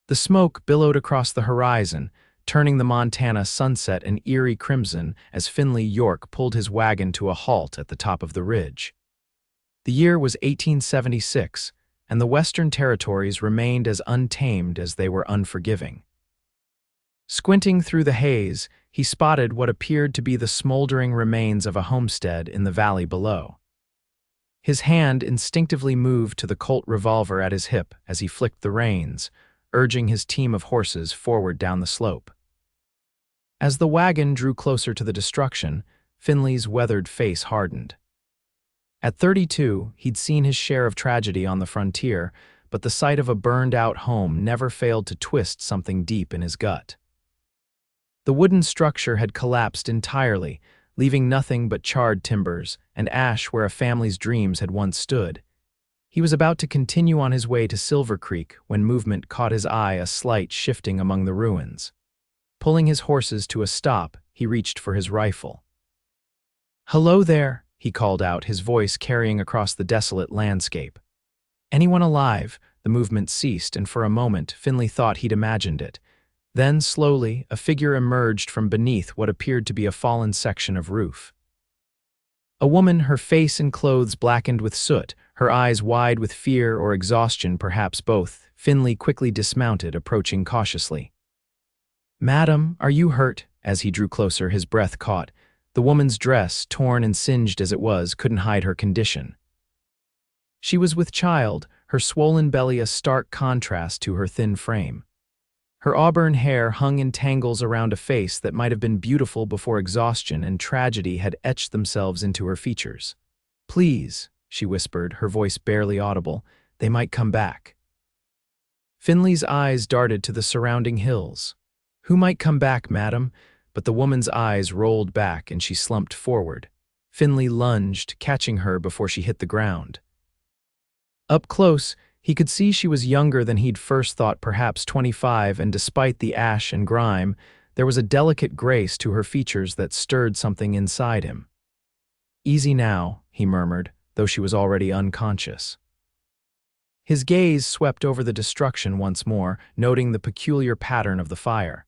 The smoke billowed across the horizon, turning the Montana sunset an eerie crimson as Finley York pulled his wagon to a halt at the top of the ridge. The year was 1876, and the Western Territories remained as untamed as they were unforgiving. Squinting through the haze, he spotted what appeared to be the smoldering remains of a homestead in the valley below. His hand instinctively moved to the Colt revolver at his hip as he flicked the reins, urging his team of horses forward down the slope. As the wagon drew closer to the destruction, Finley's weathered face hardened. At 32, he'd seen his share of tragedy on the frontier, but the sight of a burned-out home never failed to twist something deep in his gut. The wooden structure had collapsed entirely, leaving nothing but charred timbers and ash where a family's dreams had once stood. He was about to continue on his way to Silver Creek when movement caught his eye, a slight shifting among the ruins. Pulling his horses to a stop, he reached for his rifle. "Hello there," he called out, his voice carrying across the desolate landscape. "Anyone alive?" The movement ceased, and for a moment Finley thought he'd imagined it. Then, slowly, a figure emerged from beneath what appeared to be a fallen section of roof. A woman, her face and clothes blackened with soot, her eyes wide with fear or exhaustion, perhaps both. Finley quickly dismounted, approaching cautiously. "Madam, are you hurt?" As he drew closer, his breath caught. The woman's dress, torn and singed as it was, couldn't hide her condition. She was with child, her swollen belly a stark contrast to her thin frame. Her auburn hair hung in tangles around a face that might have been beautiful before exhaustion and tragedy had etched themselves into her features. "Please," she whispered, her voice barely audible, "they might come back." Finley's eyes darted to the surrounding hills. "Who might come back, madam?" But the woman's eyes rolled back and she slumped forward. Finley lunged, catching her before she hit the ground. Up close, he could see she was younger than he'd first thought, perhaps 25, and despite the ash and grime, there was a delicate grace to her features that stirred something inside him. "Easy now," he murmured, though she was already unconscious. His gaze swept over the destruction once more, noting the peculiar pattern of the fire.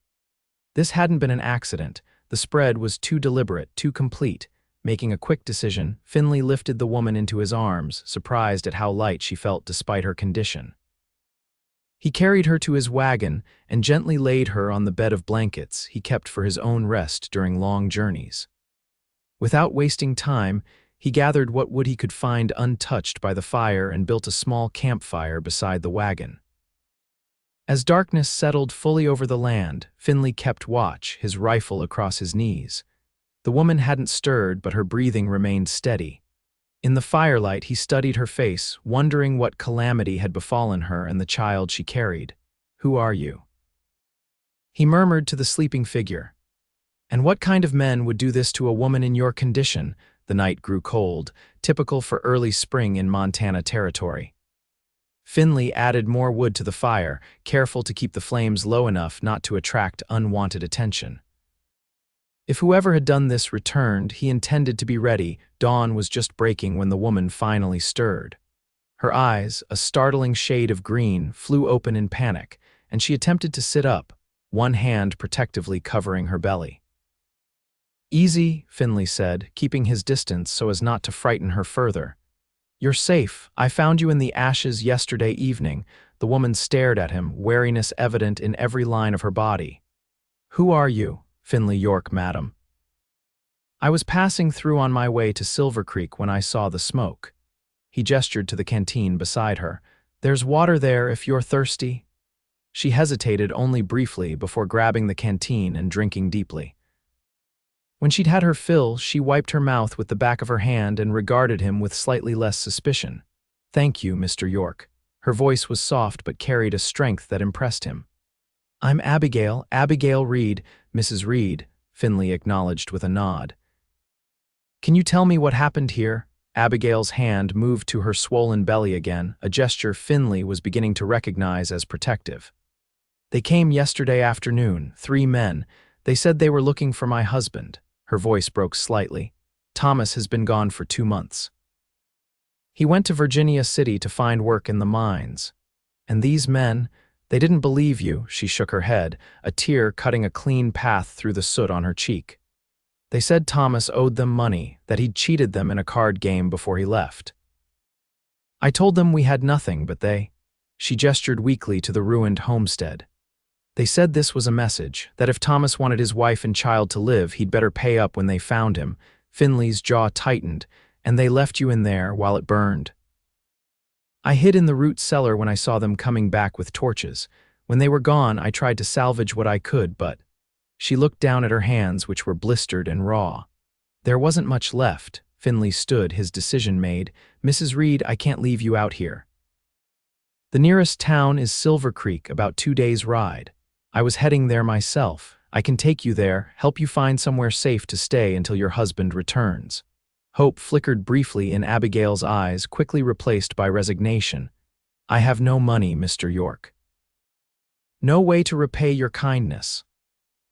This hadn't been an accident. The spread was too deliberate, too complete. Making a quick decision, Finley lifted the woman into his arms, surprised at how light she felt despite her condition. He carried her to his wagon and gently laid her on the bed of blankets he kept for his own rest during long journeys. Without wasting time, he gathered what wood he could find untouched by the fire and built a small campfire beside the wagon. As darkness settled fully over the land, Finley kept watch, his rifle across his knees. The woman hadn't stirred, but her breathing remained steady. In the firelight, he studied her face, wondering what calamity had befallen her and the child she carried. "Who are you?" he murmured to the sleeping figure. "And what kind of men would do this to a woman in your condition?" The night grew cold, typical for early spring in Montana Territory. Finley added more wood to the fire, careful to keep the flames low enough not to attract unwanted attention. If whoever had done this returned, he intended to be ready. Dawn was just breaking when the woman finally stirred. Her eyes, a startling shade of green, flew open in panic, and she attempted to sit up, one hand protectively covering her belly. "Easy," Finley said, keeping his distance so as not to frighten her further. "You're safe. I found you in the ashes yesterday evening." The woman stared at him, wariness evident in every line of her body. "Who are you?" "Finley York, madam." "I was passing through on my way to Silver Creek when I saw the smoke." He gestured to the canteen beside her. "There's water there if you're thirsty." She hesitated only briefly before grabbing the canteen and drinking deeply. When she'd had her fill, she wiped her mouth with the back of her hand and regarded him with slightly less suspicion. "Thank you, Mr. York." Her voice was soft but carried a strength that impressed him. "I'm Abigail Reed, Mrs. Reed," Finley acknowledged with a nod. "Can you tell me what happened here?" Abigail's hand moved to her swollen belly again, a gesture Finley was beginning to recognize as protective. "They came yesterday afternoon, 3 men. They said they were looking for my husband." Her voice broke slightly. "Thomas has been gone for 2 months. He went to Virginia City to find work in the mines. And these men, They didn't believe you, she shook her head, a tear cutting a clean path through the soot on her cheek. They said Thomas owed them money, that he'd cheated them in a card game before he left. I told them we had nothing, but they— She gestured weakly to the ruined homestead. They said this was a message, that if Thomas wanted his wife and child to live, he'd better pay up when they found him. Finley's jaw tightened, and they left you in there while it burned. I hid in the root cellar when I saw them coming back with torches. When they were gone, I tried to salvage what I could, but— She looked down at her hands, which were blistered and raw. There wasn't much left. Finley stood, his decision made. Mrs. Reed, I can't leave you out here. The nearest town is Silver Creek, about 2 days' ride. I was heading there myself. I can take you there, help you find somewhere safe to stay until your husband returns. Hope flickered briefly in Abigail's eyes, quickly replaced by resignation. I have no money, Mr. York. No way to repay your kindness.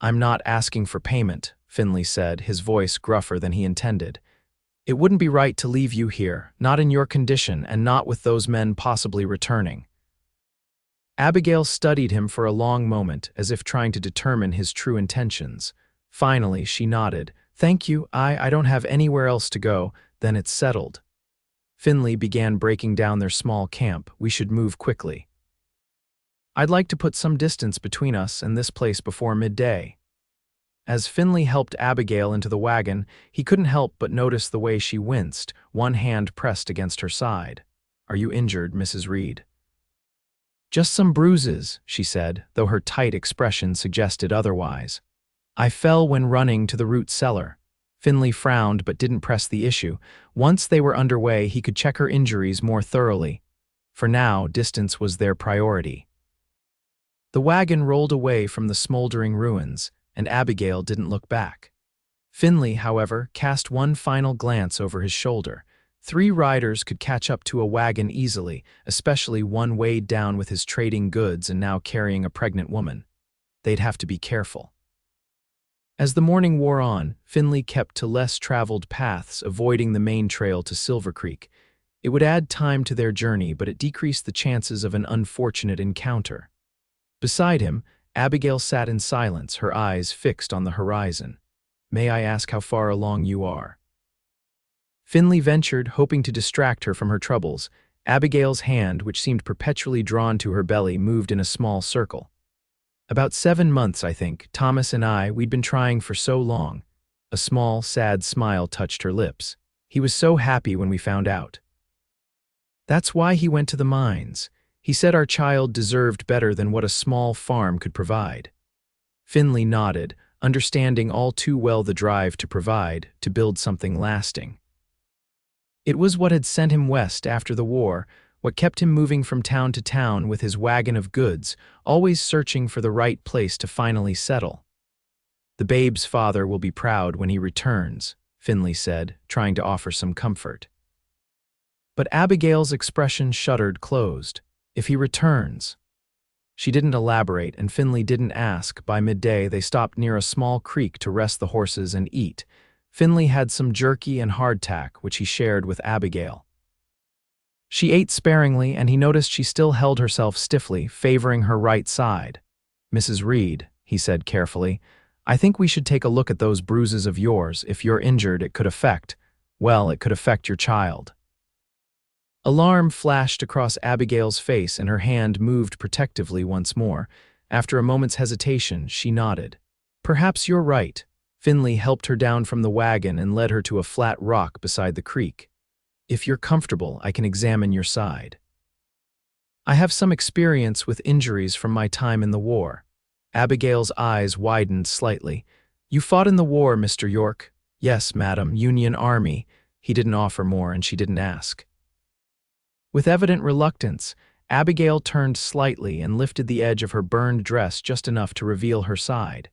I'm not asking for payment, Finley said, his voice gruffer than he intended. It wouldn't be right to leave you here, not in your condition and not with those men possibly returning. Abigail studied him for a long moment, as if trying to determine his true intentions. Finally, she nodded. Thank you, I don't have anywhere else to go. Then it's settled. Finley began breaking down their small camp. We should move quickly. I'd like to put some distance between us and this place before midday. As Finley helped Abigail into the wagon, he couldn't help but notice the way she winced, one hand pressed against her side. Are you injured, Mrs. Reed? Just some bruises, she said, though her tight expression suggested otherwise. I fell when running to the root cellar. Finley frowned but didn't press the issue. Once they were underway, he could check her injuries more thoroughly. For now, distance was their priority. The wagon rolled away from the smoldering ruins, and Abigail didn't look back. Finley, however, cast one final glance over his shoulder. 3 riders could catch up to a wagon easily, especially one weighed down with his trading goods and now carrying a pregnant woman. They'd have to be careful. As the morning wore on, Finley kept to less traveled paths, avoiding the main trail to Silver Creek. It would add time to their journey, but it decreased the chances of an unfortunate encounter. Beside him, Abigail sat in silence, her eyes fixed on the horizon. May I ask how far along you are? Finley ventured, hoping to distract her from her troubles. Abigail's hand, which seemed perpetually drawn to her belly, moved in a small circle. About 7 months, I think. Thomas and we'd been trying for so long. A small, sad smile touched her lips. He was so happy when we found out. That's why he went to the mines. He said our child deserved better than what a small farm could provide. Finley nodded, understanding all too well the drive to provide, to build something lasting. It was what had sent him west after the war, what kept him moving from town to town with his wagon of goods, always searching for the right place to finally settle. The babe's father will be proud when he returns, Finley said, trying to offer some comfort. But Abigail's expression shuddered closed. If he returns. She didn't elaborate, and Finley didn't ask. By midday, they stopped near a small creek to rest the horses and eat. Finley had some jerky and hardtack, which he shared with Abigail. She ate sparingly, and he noticed she still held herself stiffly, favoring her right side. Mrs. Reed, he said carefully, I think we should take a look at those bruises of yours. If you're injured, it could affect your child. Alarm flashed across Abigail's face, and her hand moved protectively once more. After a moment's hesitation, she nodded. Perhaps you're right. Finley helped her down from the wagon and led her to a flat rock beside the creek. If you're comfortable, I can examine your side. I have some experience with injuries from my time in the war. Abigail's eyes widened slightly. You fought in the war, Mr. York? Yes, madam, Union Army. He didn't offer more, and she didn't ask. With evident reluctance, Abigail turned slightly and lifted the edge of her burned dress just enough to reveal her side.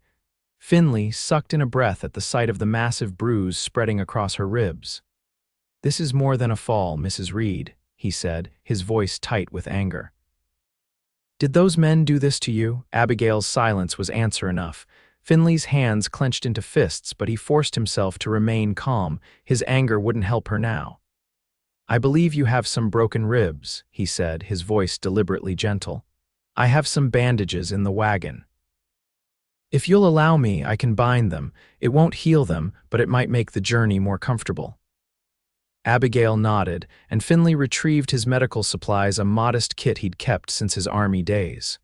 Finley sucked in a breath at the sight of the massive bruise spreading across her ribs. This is more than a fall, Mrs. Reed, he said, his voice tight with anger. Did those men do this to you? Abigail's silence was answer enough. Finley's hands clenched into fists, but he forced himself to remain calm. His anger wouldn't help her now. I believe you have some broken ribs, he said, his voice deliberately gentle. I have some bandages in the wagon. If you'll allow me, I can bind them. It won't heal them, but it might make the journey more comfortable. Abigail nodded, and Finley retrieved his medical supplies, a modest kit he'd kept since his army days.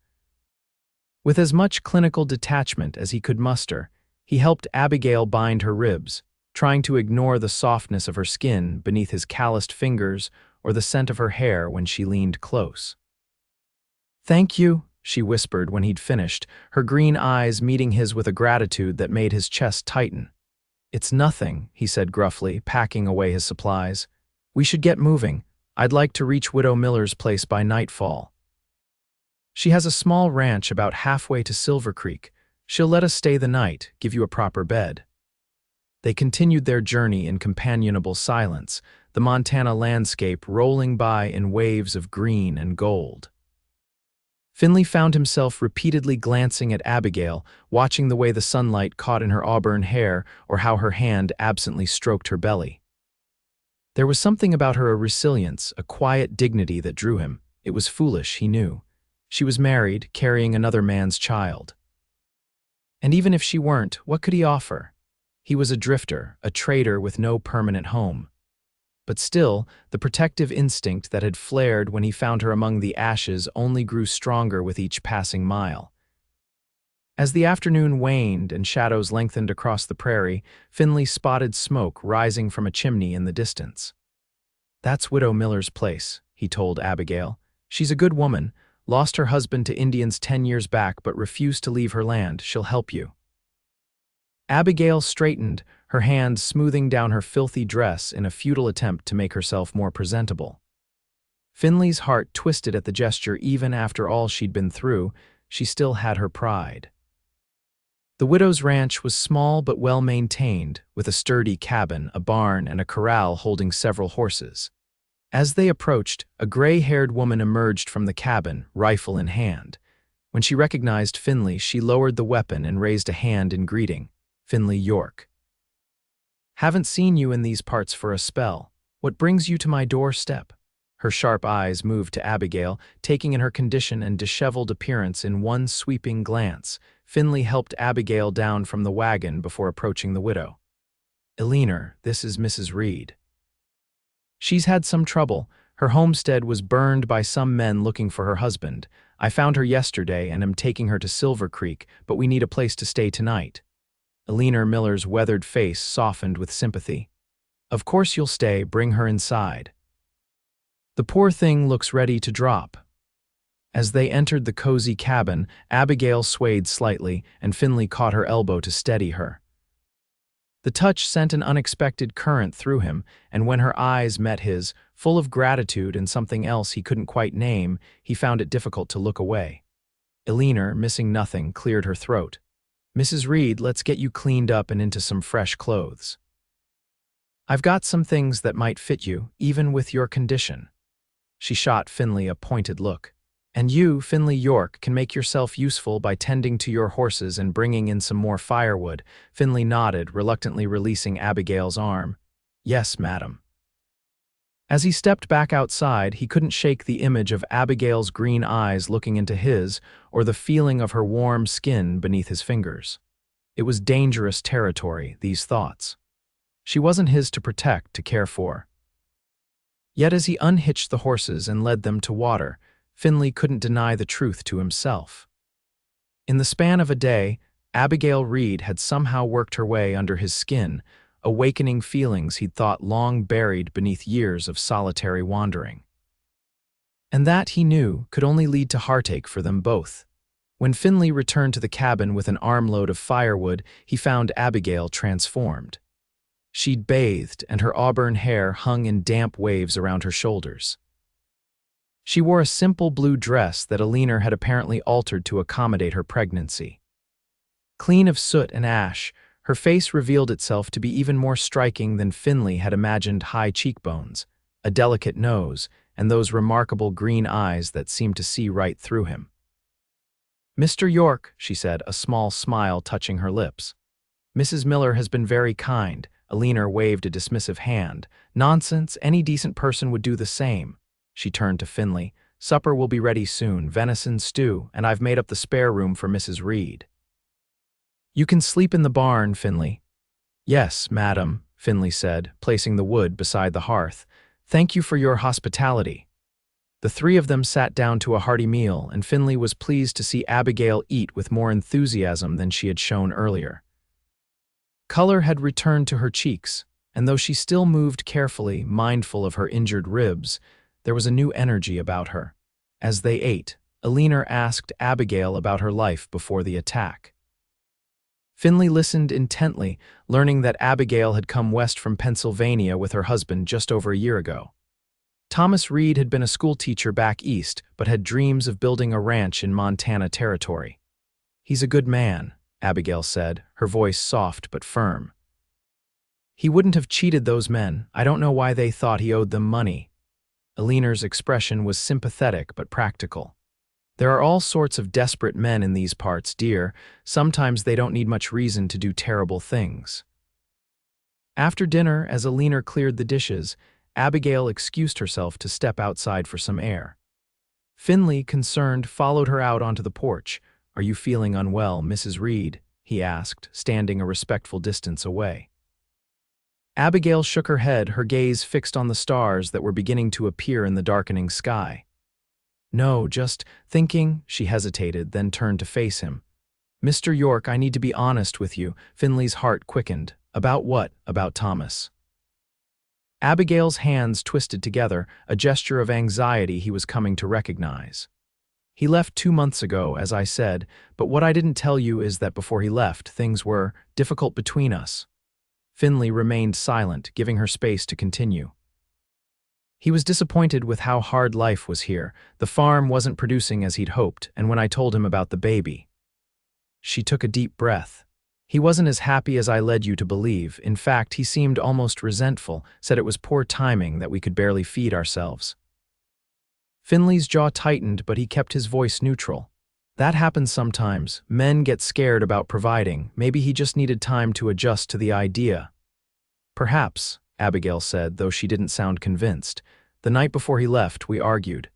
With as much clinical detachment as he could muster, he helped Abigail bind her ribs, trying to ignore the softness of her skin beneath his calloused fingers or the scent of her hair when she leaned close. "Thank you," she whispered when he'd finished, her green eyes meeting his with a gratitude that made his chest tighten. "It's nothing," he said gruffly, packing away his supplies. "We should get moving. I'd like to reach Widow Miller's place by nightfall. She has a small ranch about halfway to Silver Creek. She'll let us stay the night, give you a proper bed." They continued their journey in companionable silence, the Montana landscape rolling by in waves of green and gold. Finley found himself repeatedly glancing at Abigail, watching the way the sunlight caught in her auburn hair or how her hand absently stroked her belly. There was something about her, a resilience, a quiet dignity that drew him. It was foolish, he knew. She was married, carrying another man's child. And even if she weren't, what could he offer? He was a drifter, a trader with no permanent home. But still, the protective instinct that had flared when he found her among the ashes only grew stronger with each passing mile. As the afternoon waned and shadows lengthened across the prairie, Finley spotted smoke rising from a chimney in the distance. "That's Widow Miller's place," he told Abigail. "She's a good woman, lost her husband to Indians 10 years back but refused to leave her land. She'll help you." Abigail straightened, her hand smoothing down her filthy dress in a futile attempt to make herself more presentable. Finley's heart twisted at the gesture. Even after all she'd been through, she still had her pride. The widow's ranch was small but well-maintained, with a sturdy cabin, a barn, and a corral holding several horses. As they approached, a gray-haired woman emerged from the cabin, rifle in hand. When she recognized Finley, she lowered the weapon and raised a hand in greeting. "Finley York. Haven't seen you in these parts for a spell. What brings you to my doorstep?" Her sharp eyes moved to Abigail, taking in her condition and disheveled appearance in one sweeping glance. Finley helped Abigail down from the wagon before approaching the widow. "Eleanor, this is Mrs. Reed. She's had some trouble. Her homestead was burned by some men looking for her husband. I found her yesterday and am taking her to Silver Creek, but we need a place to stay tonight." Eleanor Miller's weathered face softened with sympathy. "Of course you'll stay. Bring her inside. The poor thing looks ready to drop." As they entered the cozy cabin, Abigail swayed slightly, and Finley caught her elbow to steady her. The touch sent an unexpected current through him, and when her eyes met his, full of gratitude and something else he couldn't quite name, he found it difficult to look away. Eleanor, missing nothing, cleared her throat. "Mrs. Reed, let's get you cleaned up and into some fresh clothes. I've got some things that might fit you, even with your condition." She shot Finley a pointed look. "And you, Finley York, can make yourself useful by tending to your horses and bringing in some more firewood." Finley nodded, reluctantly releasing Abigail's arm. "Yes, madam." As he stepped back outside, he couldn't shake the image of Abigail's green eyes looking into his, or the feeling of her warm skin beneath his fingers. It was dangerous territory, these thoughts. She wasn't his to protect, to care for. Yet as he unhitched the horses and led them to water, Finley couldn't deny the truth to himself. In the span of a day, Abigail Reed had somehow worked her way under his skin, awakening feelings he'd thought long buried beneath years of solitary wandering. And that, he knew, could only lead to heartache for them both. When Finley returned to the cabin with an armload of firewood, he found Abigail transformed. She'd bathed, and her auburn hair hung in damp waves around her shoulders. She wore a simple blue dress that Eleanor had apparently altered to accommodate her pregnancy. Clean of soot and ash, her face revealed itself to be even more striking than Finley had imagined: high cheekbones, a delicate nose, and those remarkable green eyes that seemed to see right through him. "Mr. York," she said, a small smile touching her lips. "Mrs. Miller has been very kind." Eleanor waved a dismissive hand. "Nonsense, any decent person would do the same." She turned to Finley. Supper will be ready soon, venison stew, and I've made up the spare room for Mrs. Reed. You can sleep in the barn, Finley. Yes, madam, Finley said, placing the wood beside the hearth. Thank you for your hospitality. The three of them sat down to a hearty meal, and Finley was pleased to see Abigail eat with more enthusiasm than she had shown earlier. Color had returned to her cheeks, and though she still moved carefully, mindful of her injured ribs, there was a new energy about her. As they ate, Alina asked Abigail about her life before the attack. Finley listened intently, learning that Abigail had come west from Pennsylvania with her husband just over a year ago. Thomas Reed had been a schoolteacher back east, but had dreams of building a ranch in Montana territory. He's a good man, Abigail said, her voice soft but firm. He wouldn't have cheated those men. I don't know why they thought he owed them money. Alina's expression was sympathetic but practical. There are all sorts of desperate men in these parts, dear. Sometimes they don't need much reason to do terrible things. After dinner, as Alina cleared the dishes, Abigail excused herself to step outside for some air. Finley, concerned, followed her out onto the porch. Are you feeling unwell, Mrs. Reed? He asked, standing a respectful distance away. Abigail shook her head, her gaze fixed on the stars that were beginning to appear in the darkening sky. No, just thinking, she hesitated, then turned to face him. Mr. York, I need to be honest with you. Finley's heart quickened. About what? About Thomas. Abigail's hands twisted together, a gesture of anxiety he was coming to recognize. He left 2 months ago, as I said, but what I didn't tell you is that before he left, things were difficult between us. Finley remained silent, giving her space to continue. He was disappointed with how hard life was here. The farm wasn't producing as he'd hoped, and when I told him about the baby. She took a deep breath. He wasn't as happy as I led you to believe. In fact, he seemed almost resentful, said it was poor timing that we could barely feed ourselves. Finley's jaw tightened, but he kept his voice neutral. That happens sometimes. Men get scared about providing. Maybe he just needed time to adjust to the idea. Perhaps, Abigail said, though she didn't sound convinced. The night before he left, we argued.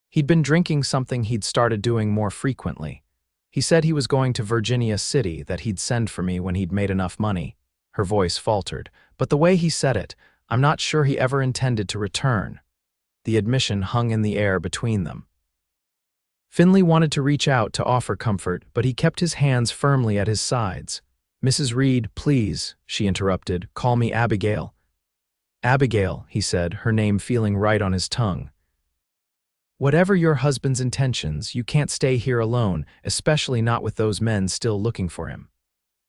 He'd been drinking something he'd started doing more frequently. He said he was going to Virginia City, that he'd send for me when he'd made enough money. Her voice faltered, but the way he said it, I'm not sure he ever intended to return. The admission hung in the air between them. Finley wanted to reach out to offer comfort, but he kept his hands firmly at his sides. Mrs. Reed, please, she interrupted, call me Abigail. Abigail, he said, her name feeling right on his tongue. Whatever your husband's intentions, you can't stay here alone, especially not with those men still looking for him.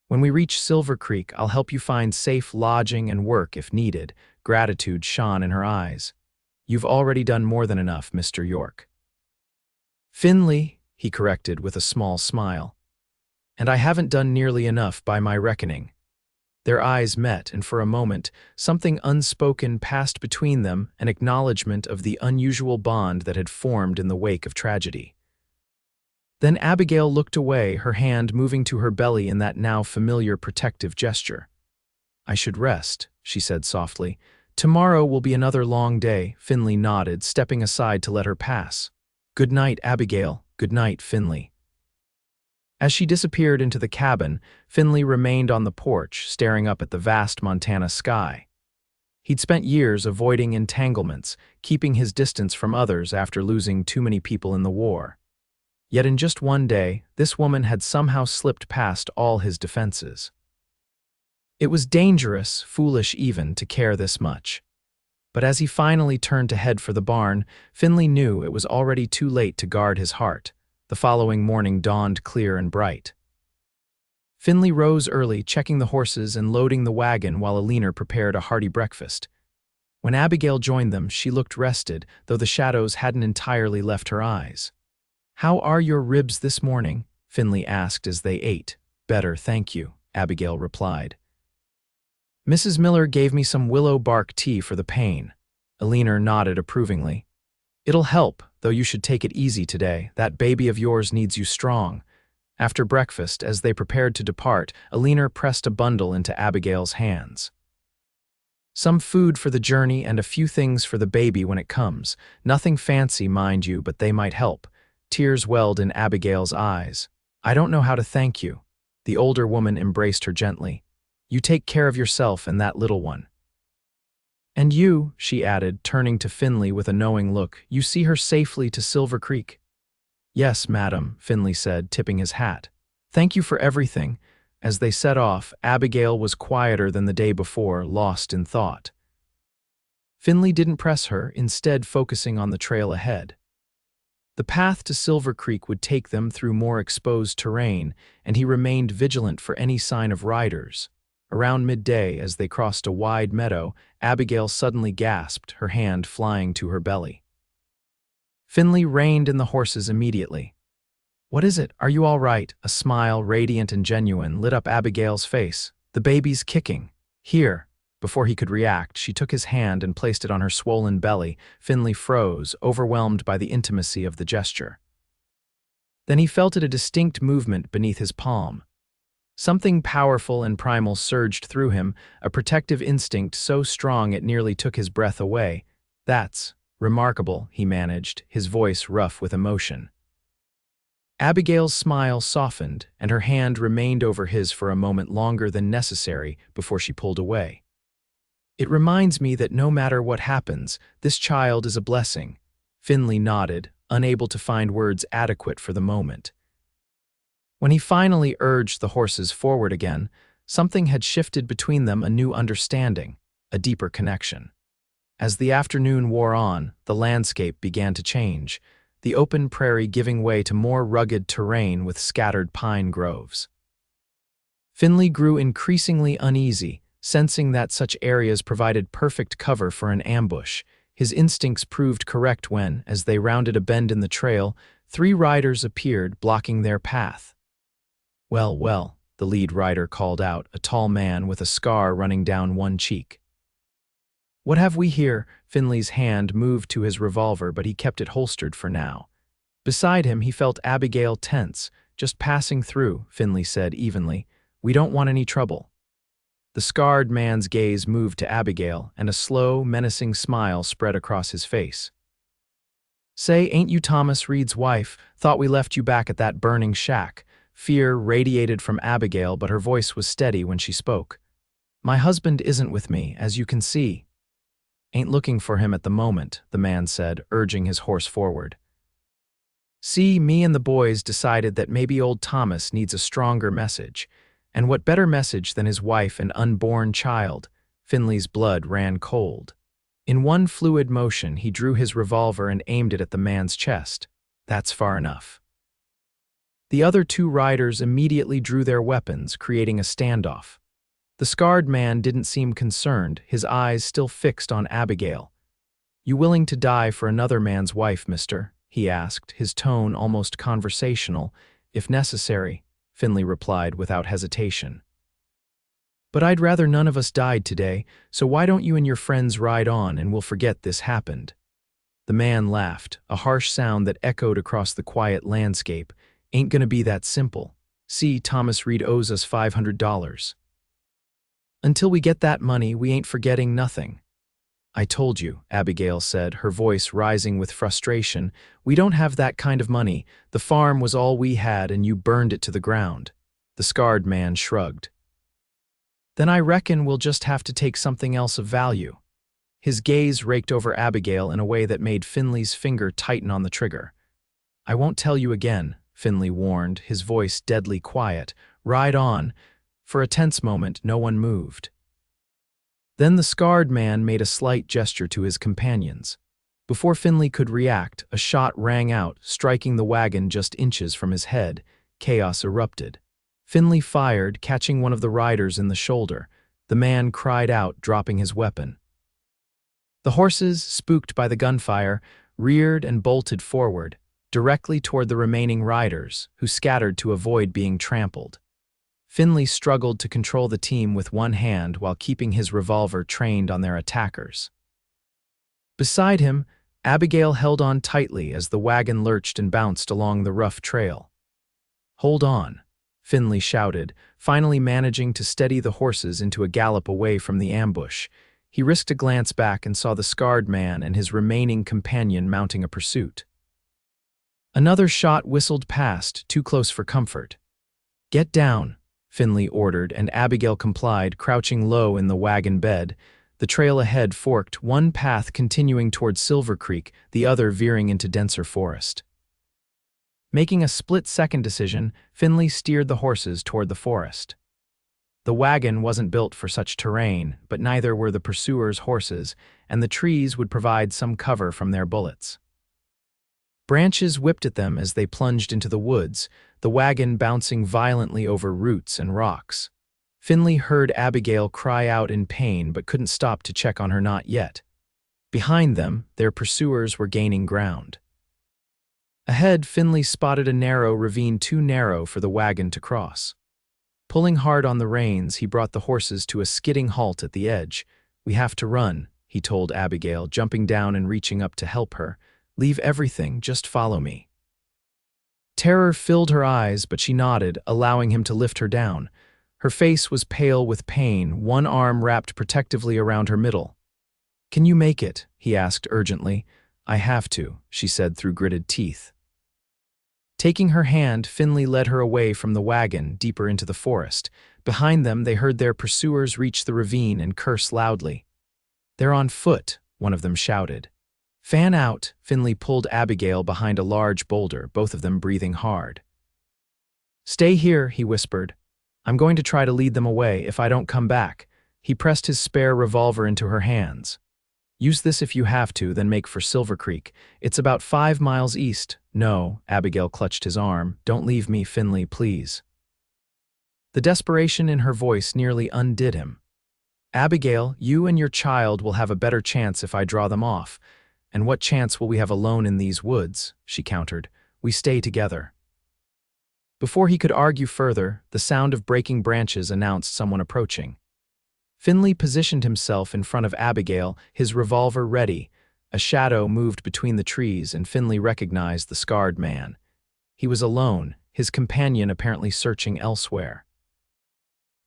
When we reach Silver Creek, I'll help you find safe lodging and work if needed. Gratitude shone in her eyes. You've already done more than enough, Mr. York. Finley, he corrected with a small smile. And I haven't done nearly enough by my reckoning. Their eyes met, and for a moment, something unspoken passed between them, an acknowledgement of the unusual bond that had formed in the wake of tragedy. Then Abigail looked away, her hand moving to her belly in that now familiar protective gesture. I should rest, she said softly. Tomorrow will be another long day. Finley nodded, stepping aside to let her pass. Good night, Abigail. Good night, Finley. As she disappeared into the cabin, Finley remained on the porch, staring up at the vast Montana sky. He'd spent years avoiding entanglements, keeping his distance from others after losing too many people in the war. Yet in just one day, this woman had somehow slipped past all his defenses. It was dangerous, foolish even, to care this much. But as he finally turned to head for the barn, Finley knew it was already too late to guard his heart. The following morning dawned clear and bright. Finley rose early, checking the horses and loading the wagon while Alina prepared a hearty breakfast. When Abigail joined them, she looked rested, though the shadows hadn't entirely left her eyes. How are your ribs this morning? Finley asked as they ate. Better, thank you, Abigail replied. Mrs. Miller gave me some willow bark tea for the pain. Alina nodded approvingly. It'll help, though you should take it easy today. That baby of yours needs you strong. After breakfast, as they prepared to depart, Alina pressed a bundle into Abigail's hands. Some food for the journey and a few things for the baby when it comes. Nothing fancy, mind you, but they might help. Tears welled in Abigail's eyes. I don't know how to thank you. The older woman embraced her gently. You take care of yourself and that little one. And you, she added, turning to Finley with a knowing look, you see her safely to Silver Creek? Yes, madam, Finley said, tipping his hat. Thank you for everything. As they set off, Abigail was quieter than the day before, lost in thought. Finley didn't press her, instead focusing on the trail ahead. The path to Silver Creek would take them through more exposed terrain, and he remained vigilant for any sign of riders. Around midday, as they crossed a wide meadow, Abigail suddenly gasped, her hand flying to her belly. Finley reined in the horses immediately. What is it? Are you all right? A smile, radiant and genuine, lit up Abigail's face. The baby's kicking. Here. Before he could react, she took his hand and placed it on her swollen belly. Finley froze, overwhelmed by the intimacy of the gesture. Then he felt a distinct movement beneath his palm. Something powerful and primal surged through him, a protective instinct so strong it nearly took his breath away. That's remarkable, he managed, his voice rough with emotion. Abigail's smile softened, and her hand remained over his for a moment longer than necessary before she pulled away. It reminds me that no matter what happens, this child is a blessing. Finley nodded, unable to find words adequate for the moment. When he finally urged the horses forward again, something had shifted between them, a new understanding, a deeper connection. As the afternoon wore on, the landscape began to change, the open prairie giving way to more rugged terrain with scattered pine groves. Finley grew increasingly uneasy, sensing that such areas provided perfect cover for an ambush. His instincts proved correct when, as they rounded a bend in the trail, 3 riders appeared, blocking their path. Well, well, the lead rider called out, a tall man with a scar running down one cheek. What have we here? Finley's hand moved to his revolver, but he kept it holstered for now. Beside him, he felt Abigail tense. Just passing through, Finley said evenly. We don't want any trouble. The scarred man's gaze moved to Abigail, and a slow, menacing smile spread across his face. Say, ain't you Thomas Reed's wife? Thought we left you back at that burning shack. Fear radiated from Abigail, but her voice was steady when she spoke. My husband isn't with me, as you can see. Ain't looking for him at the moment, the man said, urging his horse forward. See, me and the boys decided that maybe old Thomas needs a stronger message. And what better message than his wife and unborn child? Finley's blood ran cold. In one fluid motion, he drew his revolver and aimed it at the man's chest. That's far enough. The other 2 riders immediately drew their weapons, creating a standoff. The scarred man didn't seem concerned, his eyes still fixed on Abigail. You willing to die for another man's wife, mister? He asked, his tone almost conversational. If necessary, Finley replied without hesitation. But I'd rather none of us died today, so why don't you and your friends ride on and we'll forget this happened? The man laughed, a harsh sound that echoed across the quiet landscape. Ain't gonna be that simple. See, Thomas Reed owes us $500. Until we get that money, we ain't forgetting nothing. I told you, Abigail said, her voice rising with frustration. We don't have that kind of money. The farm was all we had and you burned it to the ground. The scarred man shrugged. Then I reckon we'll just have to take something else of value. His gaze raked over Abigail in a way that made Finley's finger tighten on the trigger. I won't tell you again, Finley warned, his voice deadly quiet. Ride on. For a tense moment, no one moved. Then the scarred man made a slight gesture to his companions. Before Finley could react, a shot rang out, striking the wagon just inches from his head. Chaos erupted. Finley fired, catching one of the riders in the shoulder. The man cried out, dropping his weapon. The horses, spooked by the gunfire, reared and bolted forward, directly toward the remaining riders, who scattered to avoid being trampled. Finley struggled to control the team with one hand while keeping his revolver trained on their attackers. Beside him, Abigail held on tightly as the wagon lurched and bounced along the rough trail. Hold on, Finley shouted, finally managing to steady the horses into a gallop away from the ambush. He risked a glance back and saw the scarred man and his remaining companion mounting a pursuit. Another shot whistled past, too close for comfort. "Get down," Finley ordered, and Abigail complied, crouching low in the wagon bed. The trail ahead forked, one path continuing toward Silver Creek, the other veering into denser forest. Making a split-second decision, Finley steered the horses toward the forest. The wagon wasn't built for such terrain, but neither were the pursuers' horses, and the trees would provide some cover from their bullets. Branches whipped at them as they plunged into the woods, the wagon bouncing violently over roots and rocks. Finley heard Abigail cry out in pain but couldn't stop to check on her not yet. Behind them, their pursuers were gaining ground. Ahead, Finley spotted a narrow ravine too narrow for the wagon to cross. Pulling hard on the reins, he brought the horses to a skidding halt at the edge. "We have to run," he told Abigail, jumping down and reaching up to help her. "Leave everything, just follow me." Terror filled her eyes, but she nodded, allowing him to lift her down. Her face was pale with pain, one arm wrapped protectively around her middle. "Can you make it?" he asked urgently. "I have to," she said through gritted teeth. Taking her hand, Finley led her away from the wagon, deeper into the forest. Behind them, they heard their pursuers reach the ravine and curse loudly. "They're on foot," one of them shouted. "Fan out," Finley pulled Abigail behind a large boulder, both of them breathing hard. "Stay here," he whispered. "I'm going to try to lead them away if I don't come back." He pressed his spare revolver into her hands. "Use this if you have to, then make for Silver Creek. It's about 5 miles east." "No," Abigail clutched his arm. "Don't leave me, Finley, please." The desperation in her voice nearly undid him. "Abigail, you and your child will have a better chance if I draw them off. And what chance will we have alone in these woods?" she countered. "We stay together." Before he could argue further, the sound of breaking branches announced someone approaching. Finley positioned himself in front of Abigail, his revolver ready. A shadow moved between the trees, and Finley recognized the scarred man. He was alone, his companion apparently searching elsewhere.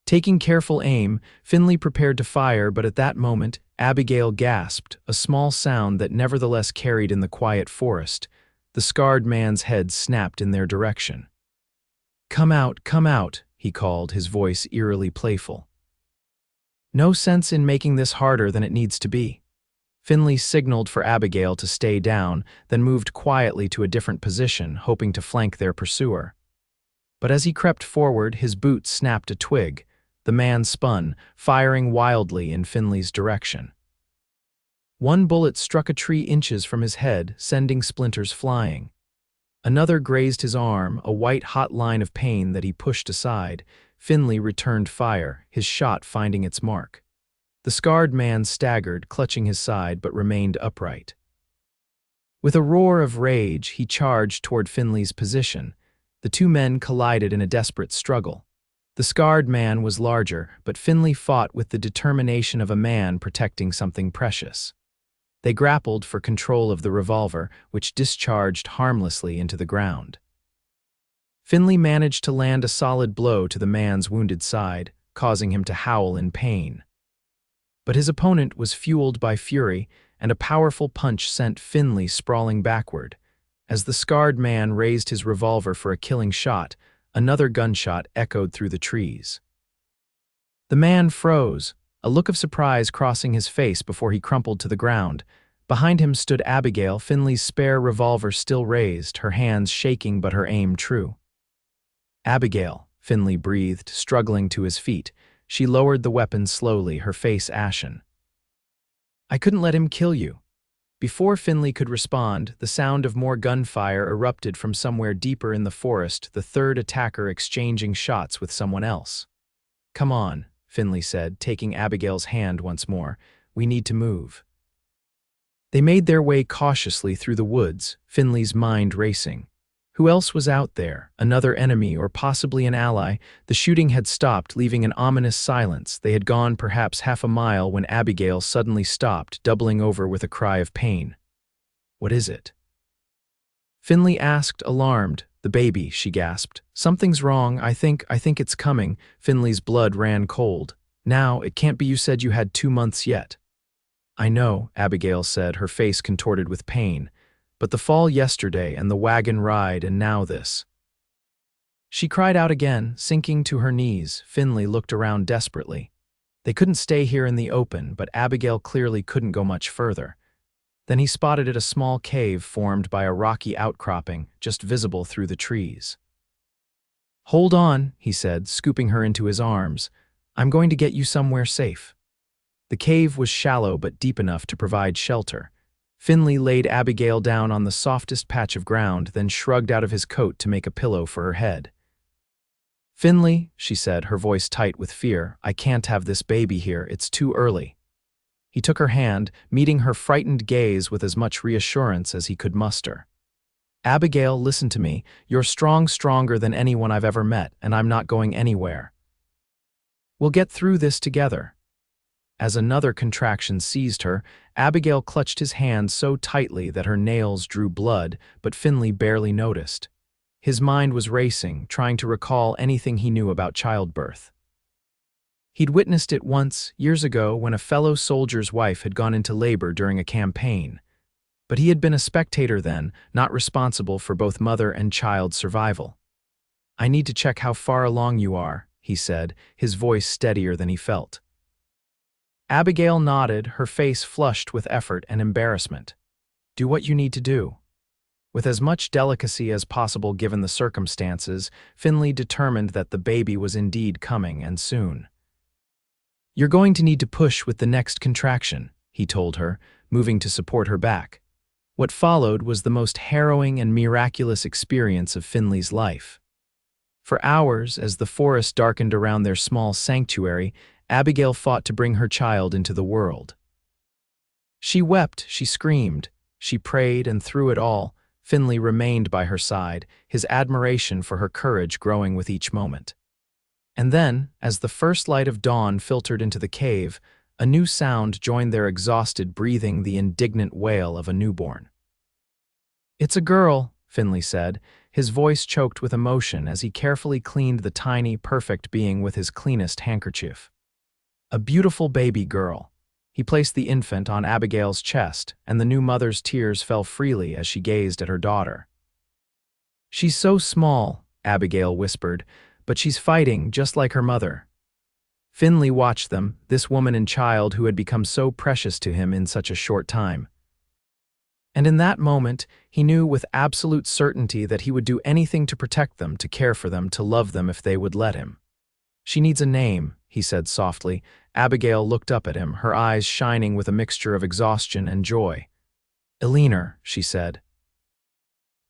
Taking careful aim, Finley prepared to fire, but at that moment, Abigail gasped, a small sound that nevertheless carried in the quiet forest. The scarred man's head snapped in their direction. Come out," he called, his voice eerily playful. "No sense in making this harder than it needs to be." Finley signaled for Abigail to stay down, then moved quietly to a different position, hoping to flank their pursuer. But as he crept forward, his boot snapped a twig. The man spun, firing wildly in Finley's direction. One bullet struck a tree inches from his head, sending splinters flying. Another grazed his arm, a white hot line of pain that he pushed aside. Finley returned fire, his shot finding its mark. The scarred man staggered, clutching his side, but remained upright. With a roar of rage, he charged toward Finley's position. The two men collided in a desperate struggle. The scarred man was larger, but Finley fought with the determination of a man protecting something precious. They grappled for control of the revolver, which discharged harmlessly into the ground. Finley managed to land a solid blow to the man's wounded side, causing him to howl in pain. But his opponent was fueled by fury, and a powerful punch sent Finley sprawling backward. As the scarred man raised his revolver for a killing shot, another gunshot echoed through the trees. The man froze, a look of surprise crossing his face before he crumpled to the ground. Behind him stood Abigail, Finley's spare revolver still raised, her hands shaking but her aim true. "Abigail," Finley breathed, struggling to his feet. She lowered the weapon slowly, her face ashen. "I couldn't let him kill you." Before Finley could respond, the sound of more gunfire erupted from somewhere deeper in the forest, the third attacker exchanging shots with someone else. "Come on," Finley said, taking Abigail's hand once more. "We need to move." They made their way cautiously through the woods, Finley's mind racing. Who else was out there? Another enemy or possibly an ally? The shooting had stopped, leaving an ominous silence. They had gone perhaps half a mile when Abigail suddenly stopped, doubling over with a cry of pain. "What is it?" Finley asked, alarmed. "The baby," she gasped. "Something's wrong. I think it's coming." Finley's blood ran cold. "Now, it can't be. You said you had 2 months yet." I know, Abigail said, her face contorted with pain. But the fall yesterday and the wagon ride and now this. She cried out again, sinking to her knees. Finley looked around desperately. They couldn't stay here in the open, but Abigail clearly couldn't go much further. Then he spotted a small cave formed by a rocky outcropping, just visible through the trees. Hold on, he said, scooping her into his arms. I'm going to get you somewhere safe. The cave was shallow but deep enough to provide shelter. Finley laid Abigail down on the softest patch of ground, then shrugged out of his coat to make a pillow for her head. Finley, she said, her voice tight with fear, I can't have this baby here, it's too early. He took her hand, meeting her frightened gaze with as much reassurance as he could muster. Abigail, listen to me. You're stronger than anyone I've ever met, and I'm not going anywhere. We'll get through this together. As another contraction seized her, Abigail clutched his hand so tightly that her nails drew blood, but Finley barely noticed. His mind was racing, trying to recall anything he knew about childbirth. He'd witnessed it once, years ago, when a fellow soldier's wife had gone into labor during a campaign. But he had been a spectator then, not responsible for both mother and child's survival. I need to check how far along you are, he said, his voice steadier than he felt. Abigail nodded, her face flushed with effort and embarrassment. Do what you need to do. With as much delicacy as possible given the circumstances, Finley determined that the baby was indeed coming, and soon. You're going to need to push with the next contraction, he told her, moving to support her back. What followed was the most harrowing and miraculous experience of Finley's life. For hours, as the forest darkened around their small sanctuary, Abigail fought to bring her child into the world. She wept, she screamed, she prayed, and through it all, Finley remained by her side, his admiration for her courage growing with each moment. And then, as the first light of dawn filtered into the cave, a new sound joined their exhausted breathing, the indignant wail of a newborn. It's a girl, Finley said, his voice choked with emotion as he carefully cleaned the tiny, perfect being with his cleanest handkerchief. A beautiful baby girl. He placed the infant on Abigail's chest, and the new mother's tears fell freely as she gazed at her daughter. She's so small, Abigail whispered, but she's fighting just like her mother. Finley watched them, this woman and child who had become so precious to him in such a short time. And in that moment, he knew with absolute certainty that he would do anything to protect them, to care for them, to love them if they would let him. She needs a name, he said softly. Abigail looked up at him, her eyes shining with a mixture of exhaustion and joy. Eleanor, she said.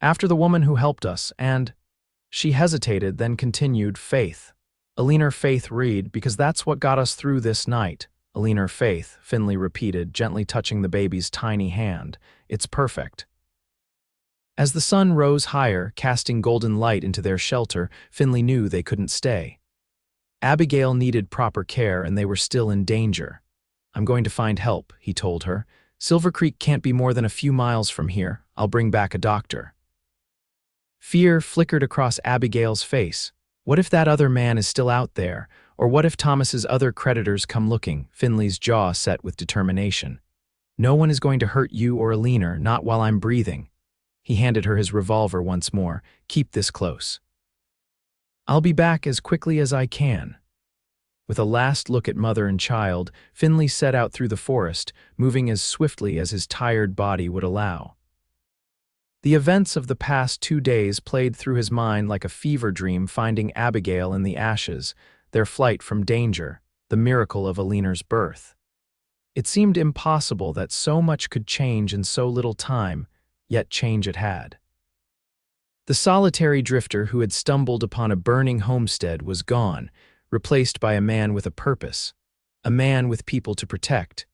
After the woman who helped us, and... She hesitated, then continued, Faith. Eleanor Faith Reed, because that's what got us through this night. Eleanor Faith, Finley repeated, gently touching the baby's tiny hand. It's perfect. As the sun rose higher, casting golden light into their shelter, Finley knew they couldn't stay. Abigail needed proper care, and they were still in danger. I'm going to find help, he told her. Silver Creek can't be more than a few miles from here. I'll bring back a doctor. Fear flickered across Abigail's face. What if that other man is still out there? Or what if Thomas's other creditors come looking? Finley's jaw set with determination. No one is going to hurt you or Eleanor, not while I'm breathing. He handed her his revolver once more. Keep this close. I'll be back as quickly as I can. With a last look at mother and child, Finley set out through the forest, moving as swiftly as his tired body would allow. The events of the past 2 days played through his mind like a fever dream, finding Abigail in the ashes, their flight from danger, the miracle of Eleanor's birth. It seemed impossible that so much could change in so little time, yet change it had. The solitary drifter who had stumbled upon a burning homestead was gone, replaced by a man with a purpose, a man with people to protect,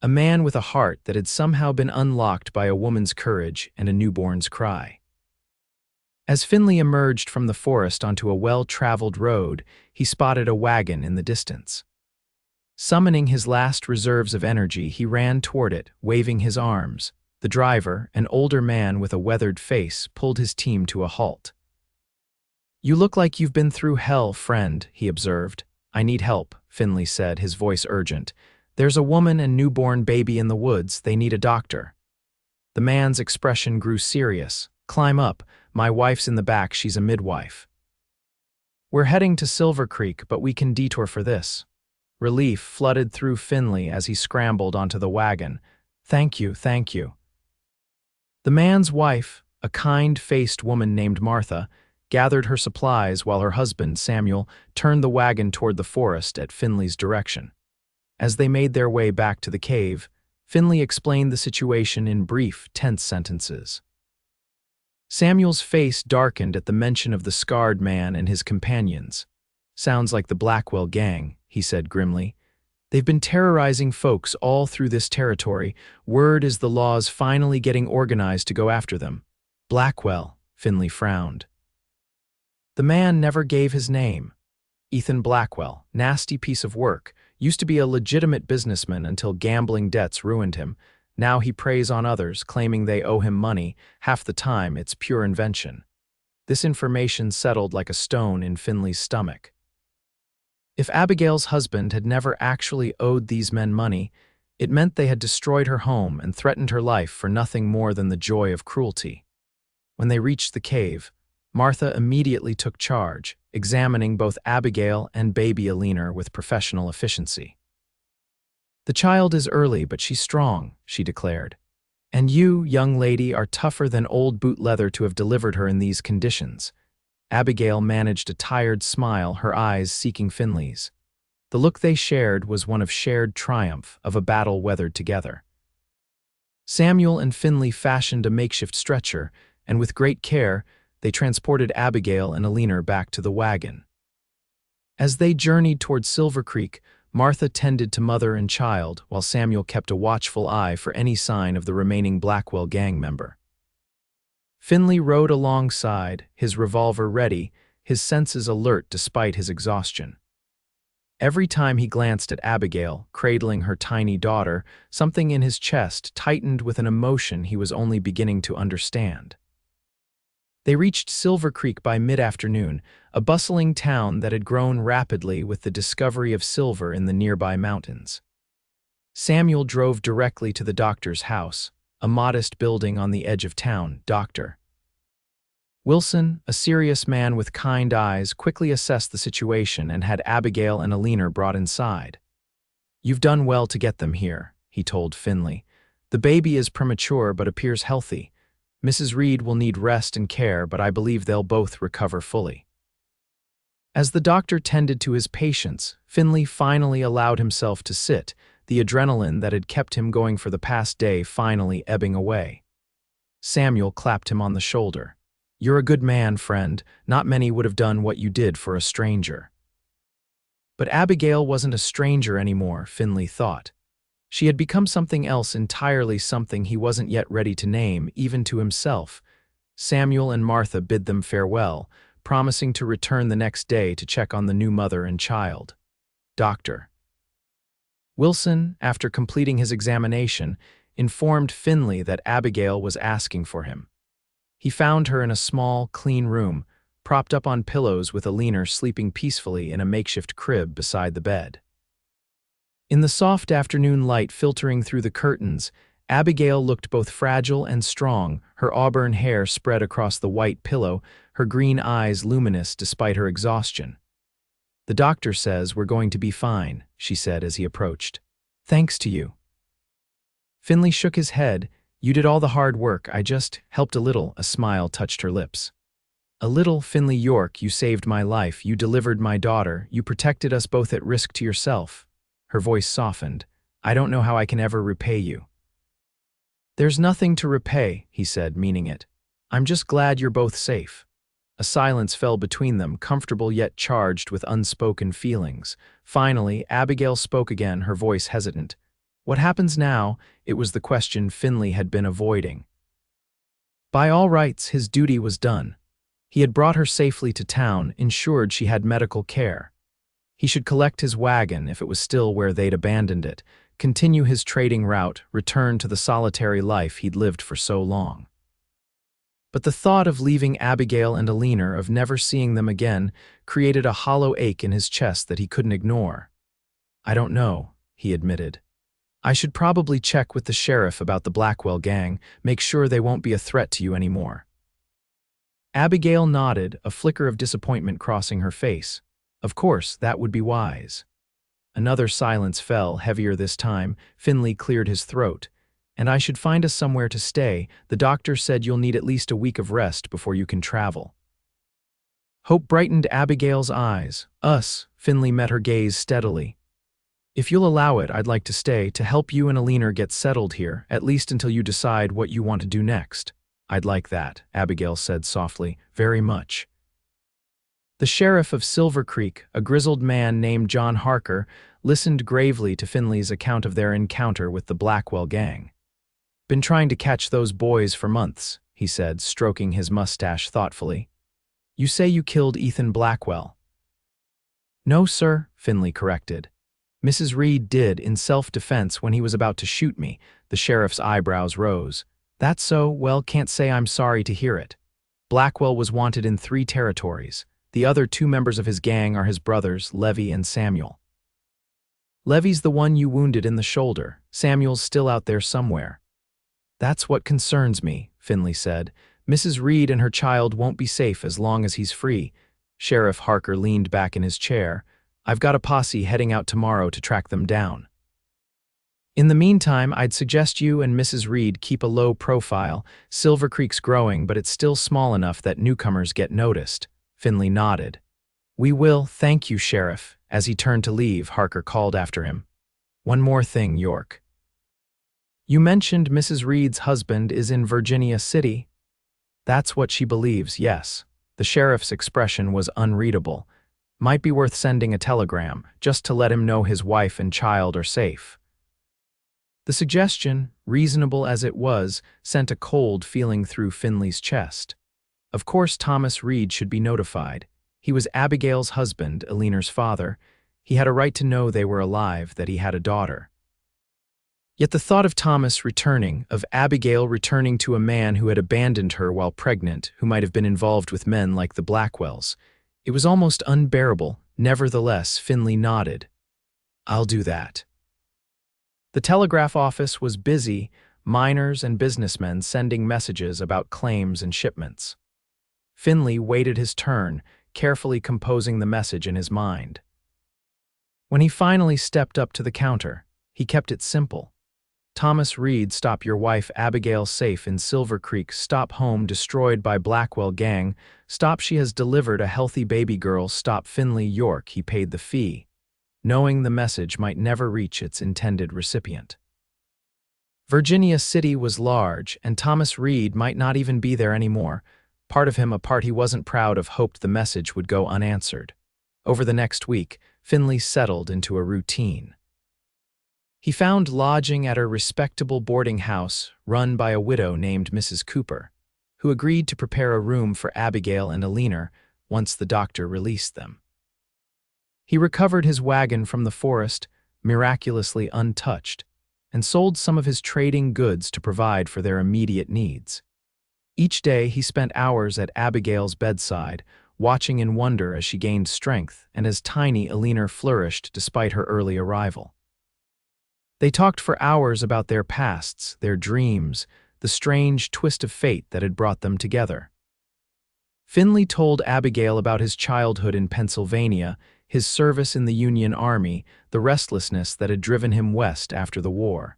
a man with a heart that had somehow been unlocked by a woman's courage and a newborn's cry. As Finley emerged from the forest onto a well-traveled road, he spotted a wagon in the distance. Summoning his last reserves of energy, he ran toward it, waving his arms. The driver, an older man with a weathered face, pulled his team to a halt. You look like you've been through hell, friend, he observed. I need help, Finley said, his voice urgent. "There's a woman and newborn baby in the woods. They need a doctor." The man's expression grew serious. "Climb up. My wife's in the back. She's a midwife." "We're heading to Silver Creek, but we can detour for this." Relief flooded through Finley as he scrambled onto the wagon. "Thank you, thank you." The man's wife, a kind-faced woman named Martha, gathered her supplies while her husband, Samuel, turned the wagon toward the forest at Finley's direction. As they made their way back to the cave, Finley explained the situation in brief, tense sentences. Samuel's face darkened at the mention of the scarred man and his companions. "Sounds like the Blackwell gang," he said grimly. "They've been terrorizing folks all through this territory. Word is the law's finally getting organized to go after them." "Blackwell," Finley frowned. The man never gave his name. Ethan Blackwell, nasty piece of work, used to be a legitimate businessman until gambling debts ruined him. Now he preys on others, claiming they owe him money. Half the time, it's pure invention. This information settled like a stone in Finley's stomach. If Abigail's husband had never actually owed these men money, it meant they had destroyed her home and threatened her life for nothing more than the joy of cruelty. When they reached the cave, Martha immediately took charge, examining both Abigail and baby Alina with professional efficiency. "The child is early, but she's strong," she declared. "And you, young lady, are tougher than old boot leather to have delivered her in these conditions." Abigail managed a tired smile, her eyes seeking Finley's. The look they shared was one of shared triumph, of a battle weathered together. Samuel and Finley fashioned a makeshift stretcher, and with great care, they transported Abigail and Alina back to the wagon. As they journeyed toward Silver Creek, Martha tended to mother and child, while Samuel kept a watchful eye for any sign of the remaining Blackwell gang member. Finley rode alongside, his revolver ready, his senses alert despite his exhaustion. Every time he glanced at Abigail, cradling her tiny daughter, something in his chest tightened with an emotion he was only beginning to understand. They reached Silver Creek by mid-afternoon, a bustling town that had grown rapidly with the discovery of silver in the nearby mountains. Samuel drove directly to the doctor's house, a modest building on the edge of town. Dr. Wilson, a serious man with kind eyes, quickly assessed the situation and had Abigail and Alina brought inside. "You've done well to get them here," he told Finley. "The baby is premature but appears healthy. Mrs. Reed will need rest and care, but I believe they'll both recover fully." As the doctor tended to his patients, Finley finally allowed himself to sit, the adrenaline that had kept him going for the past day finally ebbing away. Samuel clapped him on the shoulder. "You're a good man, friend. Not many would have done what you did for a stranger." But Abigail wasn't a stranger anymore, Finley thought. She had become something else entirely, something he wasn't yet ready to name, even to himself. Samuel and Martha bid them farewell, promising to return the next day to check on the new mother and child. Dr. Wilson, after completing his examination, informed Finley that Abigail was asking for him. He found her in a small, clean room, propped up on pillows with Alina sleeping peacefully in a makeshift crib beside the bed. In the soft afternoon light filtering through the curtains, Abigail looked both fragile and strong, her auburn hair spread across the white pillow, her green eyes luminous despite her exhaustion. "The doctor says we're going to be fine," she said as he approached. "Thanks to you." Finley shook his head. "You did all the hard work, I just helped a little." A smile touched her lips. "A little, Finley York, you saved my life, you delivered my daughter, you protected us both at risk to yourself." Her voice softened. "I don't know how I can ever repay you." "There's nothing to repay," he said, meaning it. "I'm just glad you're both safe." A silence fell between them, comfortable yet charged with unspoken feelings. Finally, Abigail spoke again, her voice hesitant. "What happens now?" It was the question Finley had been avoiding. By all rights, his duty was done. He had brought her safely to town, ensured she had medical care. He should collect his wagon if it was still where they'd abandoned it, continue his trading route, return to the solitary life he'd lived for so long. But the thought of leaving Abigail and Alina, of never seeing them again, created a hollow ache in his chest that he couldn't ignore. "I don't know," he admitted. I should probably check with the sheriff about the Blackwell gang, make sure they won't be a threat to you anymore." Abigail nodded, a flicker of disappointment crossing her face. Of course, that would be wise. Another silence fell, heavier this time. Finley cleared his throat. "And I should find us somewhere to stay. The doctor said you'll need at least a week of rest before you can travel." Hope brightened Abigail's eyes. "Us," Finley met her gaze steadily. "If you'll allow it, I'd like to stay, to help you and Alina get settled here, at least until you decide what you want to do next." "I'd like that," Abigail said softly. "Very much." The sheriff of Silver Creek, a grizzled man named John Harker, listened gravely to Finley's account of their encounter with the Blackwell gang. "Been trying to catch those boys for months," he said, stroking his mustache thoughtfully. "You say you killed Ethan Blackwell?" "No, sir," Finley corrected. "Mrs. Reed did, in self-defense, when he was about to shoot me." The sheriff's eyebrows rose. "That's so? Well, can't say I'm sorry to hear it. Blackwell was wanted in 3 territories. The other 2 members of his gang are his brothers, Levy and Samuel. Levy's the one you wounded in the shoulder. Samuel's still out there somewhere." "That's what concerns me," Finley said. "Mrs. Reed and her child won't be safe as long as he's free." Sheriff Harker leaned back in his chair. "I've got a posse heading out tomorrow to track them down. In the meantime, I'd suggest you and Mrs. Reed keep a low profile. Silver Creek's growing, but it's still small enough that newcomers get noticed." Finley nodded. "We will, thank you, Sheriff." As he turned to leave, Harker called after him. "One more thing, York. You mentioned Mrs. Reed's husband is in Virginia City." "That's what she believes, yes." The sheriff's expression was unreadable. "Might be worth sending a telegram, just to let him know his wife and child are safe." The suggestion, reasonable as it was, sent a cold feeling through Finley's chest. Of course Thomas Reed should be notified. He was Abigail's husband, Alina's father. He had a right to know they were alive, that he had a daughter. Yet the thought of Thomas returning, of Abigail returning to a man who had abandoned her while pregnant, who might have been involved with men like the Blackwells, it was almost unbearable. Nevertheless, Finley nodded. "I'll do that." The telegraph office was busy, miners and businessmen sending messages about claims and shipments. Finley waited his turn, carefully composing the message in his mind. When he finally stepped up to the counter, he kept it simple. "Thomas Reed, stop your wife Abigail safe in Silver Creek. Stop home destroyed by Blackwell gang. Stop she has delivered a healthy baby girl. Stop Finley York." He paid the fee, knowing the message might never reach its intended recipient. Virginia City was large, and Thomas Reed might not even be there anymore. Part of him, a part he wasn't proud of, hoped the message would go unanswered. Over the next week, Finley settled into a routine. He found lodging at a respectable boarding house run by a widow named Mrs. Cooper, who agreed to prepare a room for Abigail and Alina once the doctor released them. He recovered his wagon from the forest, miraculously untouched, and sold some of his trading goods to provide for their immediate needs. Each day he spent hours at Abigail's bedside, watching in wonder as she gained strength and as tiny Alina flourished despite her early arrival. They talked for hours about their pasts, their dreams, the strange twist of fate that had brought them together. Finley told Abigail about his childhood in Pennsylvania, his service in the Union Army, the restlessness that had driven him west after the war.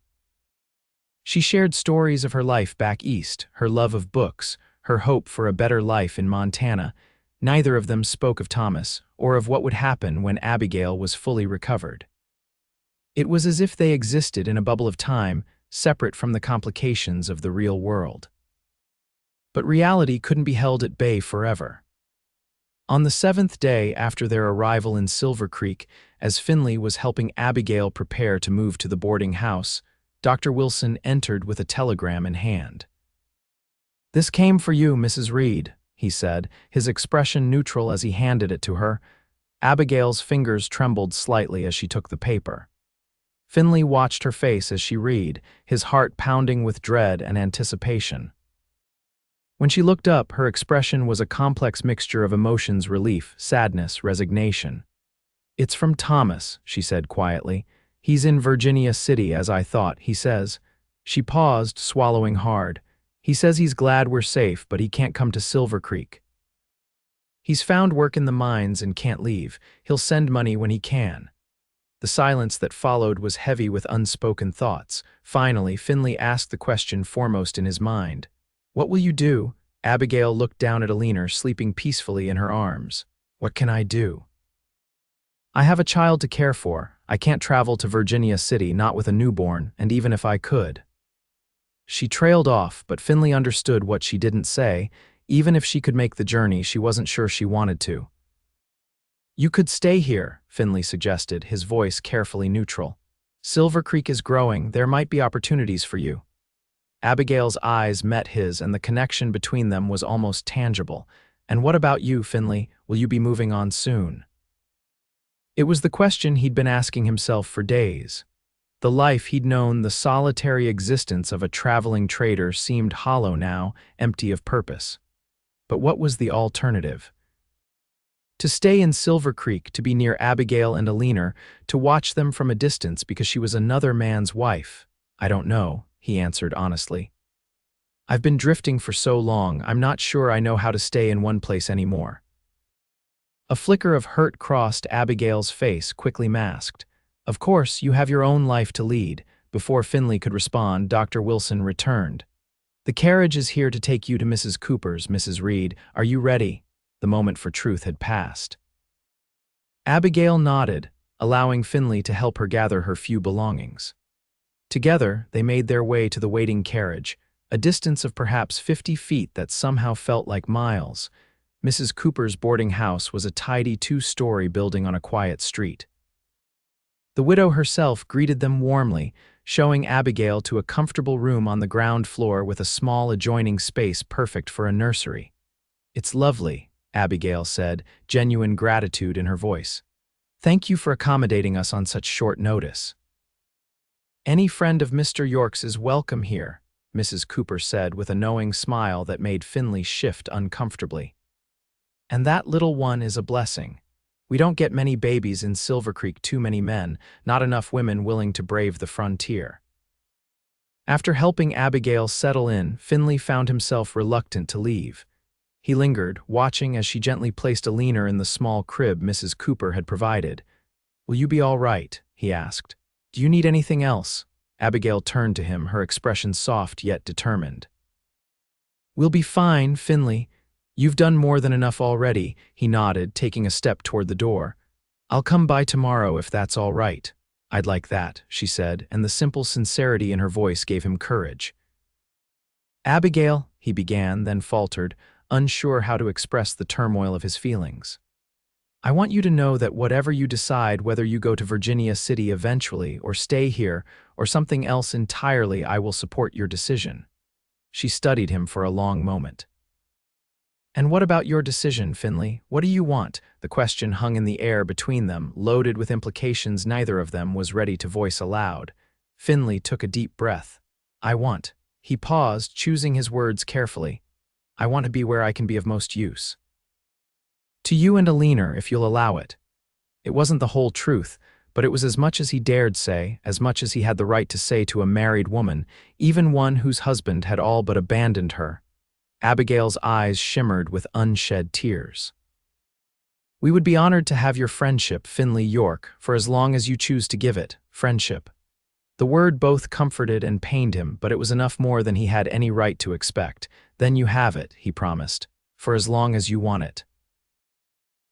She shared stories of her life back east, her love of books, her hope for a better life in Montana. Neither of them spoke of Thomas or of what would happen when Abigail was fully recovered. It was as if they existed in a bubble of time, separate from the complications of the real world. But reality couldn't be held at bay forever. On the 7th day after their arrival in Silver Creek, as Finley was helping Abigail prepare to move to the boarding house, Dr. Wilson entered with a telegram in hand. "This came for you, Mrs. Reed," he said, his expression neutral as he handed it to her. Abigail's fingers trembled slightly as she took the paper. Finley watched her face as she read, his heart pounding with dread and anticipation. When she looked up, her expression was a complex mixture of emotions: relief, sadness, resignation. "It's from Thomas," she said quietly. He's in Virginia City, as I thought, he says. She paused, swallowing hard. He says he's glad we're safe, but he can't come to Silver Creek. He's found work in the mines and can't leave. He'll send money when he can. The silence that followed was heavy with unspoken thoughts. Finally, Finley asked the question foremost in his mind. What will you do? Abigail looked down at Alina, sleeping peacefully in her arms. What can I do? I have a child to care for. I can't travel to Virginia City, not with a newborn, and even if I could. She trailed off, but Finley understood what she didn't say. Even if she could make the journey, she wasn't sure she wanted to. You could stay here, Finley suggested, his voice carefully neutral. Silver Creek is growing. There might be opportunities for you. Abigail's eyes met his, and the connection between them was almost tangible. And what about you, Finley? Will you be moving on soon? It was the question he'd been asking himself for days. The life he'd known, the solitary existence of a traveling trader, seemed hollow now, empty of purpose. But what was the alternative? To stay in Silver Creek, to be near Abigail and Alina, to watch them from a distance because she was another man's wife. I don't know, he answered honestly. I've been drifting for so long, I'm not sure I know how to stay in one place anymore. A flicker of hurt crossed Abigail's face, quickly masked. Of course, you have your own life to lead. Before Finley could respond, Dr. Wilson returned. The carriage is here to take you to Mrs. Cooper's, Mrs. Reed. Are you ready? The moment for truth had passed. Abigail nodded, allowing Finley to help her gather her few belongings. Together, they made their way to the waiting carriage, a distance of perhaps 50 feet that somehow felt like miles. Mrs. Cooper's boarding house was a tidy two-story building on a quiet street. The widow herself greeted them warmly, showing Abigail to a comfortable room on the ground floor with a small adjoining space perfect for a nursery. It's lovely, Abigail said, genuine gratitude in her voice. Thank you for accommodating us on such short notice. Any friend of Mr. York's is welcome here, Mrs. Cooper said with a knowing smile that made Finley shift uncomfortably. And that little one is a blessing. We don't get many babies in Silver Creek, too many men, not enough women willing to brave the frontier. After helping Abigail settle in, Finley found himself reluctant to leave. He lingered, watching as she gently placed Alina in the small crib Mrs. Cooper had provided. Will you be all right? He asked. Do you need anything else? Abigail turned to him, her expression soft yet determined. We'll be fine, Finley. You've done more than enough already, he nodded, taking a step toward the door. I'll come by tomorrow if that's all right. I'd like that, she said, and the simple sincerity in her voice gave him courage. Abigail, he began, then faltered, unsure how to express the turmoil of his feelings. I want you to know that whatever you decide, whether you go to Virginia City eventually, or stay here, or something else entirely, I will support your decision. She studied him for a long moment. And what about your decision, Finley? What do you want? The question hung in the air between them, loaded with implications neither of them was ready to voice aloud. Finley took a deep breath. I want. He paused, choosing his words carefully. I want to be where I can be of most use. To you and Alina, if you'll allow it. It wasn't the whole truth, but it was as much as he dared say, as much as he had the right to say to a married woman, even one whose husband had all but abandoned her. Abigail's eyes shimmered with unshed tears. We would be honored to have your friendship, Finley York, for as long as you choose to give it, friendship. The word both comforted and pained him, but it was enough more than he had any right to expect. Then you have it, he promised, for as long as you want it.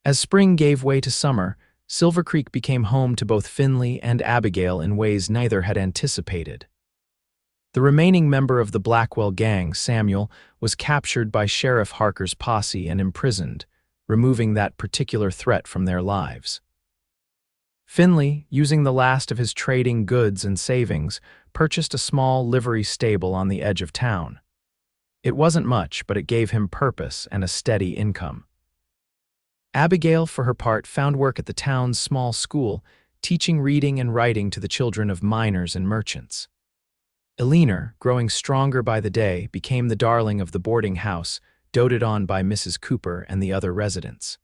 As spring gave way to summer, Silver Creek became home to both Finley and Abigail in ways neither had anticipated. The remaining member of the Blackwell gang, Samuel, was captured by Sheriff Harker's posse and imprisoned, removing that particular threat from their lives. Finley, using the last of his trading goods and savings, purchased a small livery stable on the edge of town. It wasn't much, but it gave him purpose and a steady income. Abigail, for her part, found work at the town's small school, teaching reading and writing to the children of miners and merchants. Alina, growing stronger by the day, became the darling of the boarding house, doted on by Mrs. Cooper and the other residents.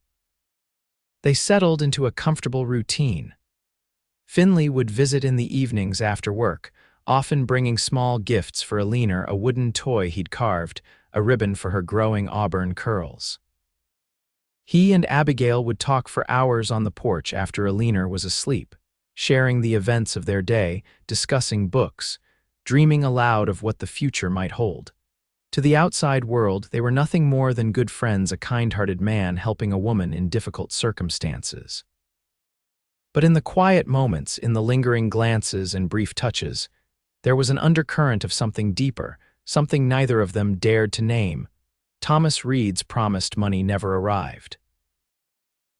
They settled into a comfortable routine. Finley would visit in the evenings after work, often bringing small gifts for Alina, a wooden toy he'd carved, a ribbon for her growing auburn curls. He and Abigail would talk for hours on the porch after Alina was asleep, sharing the events of their day, discussing books, dreaming aloud of what the future might hold. To the outside world, they were nothing more than good friends, a kind-hearted man helping a woman in difficult circumstances. But in the quiet moments, in the lingering glances and brief touches, there was an undercurrent of something deeper, something neither of them dared to name. Thomas Reed's promised money never arrived.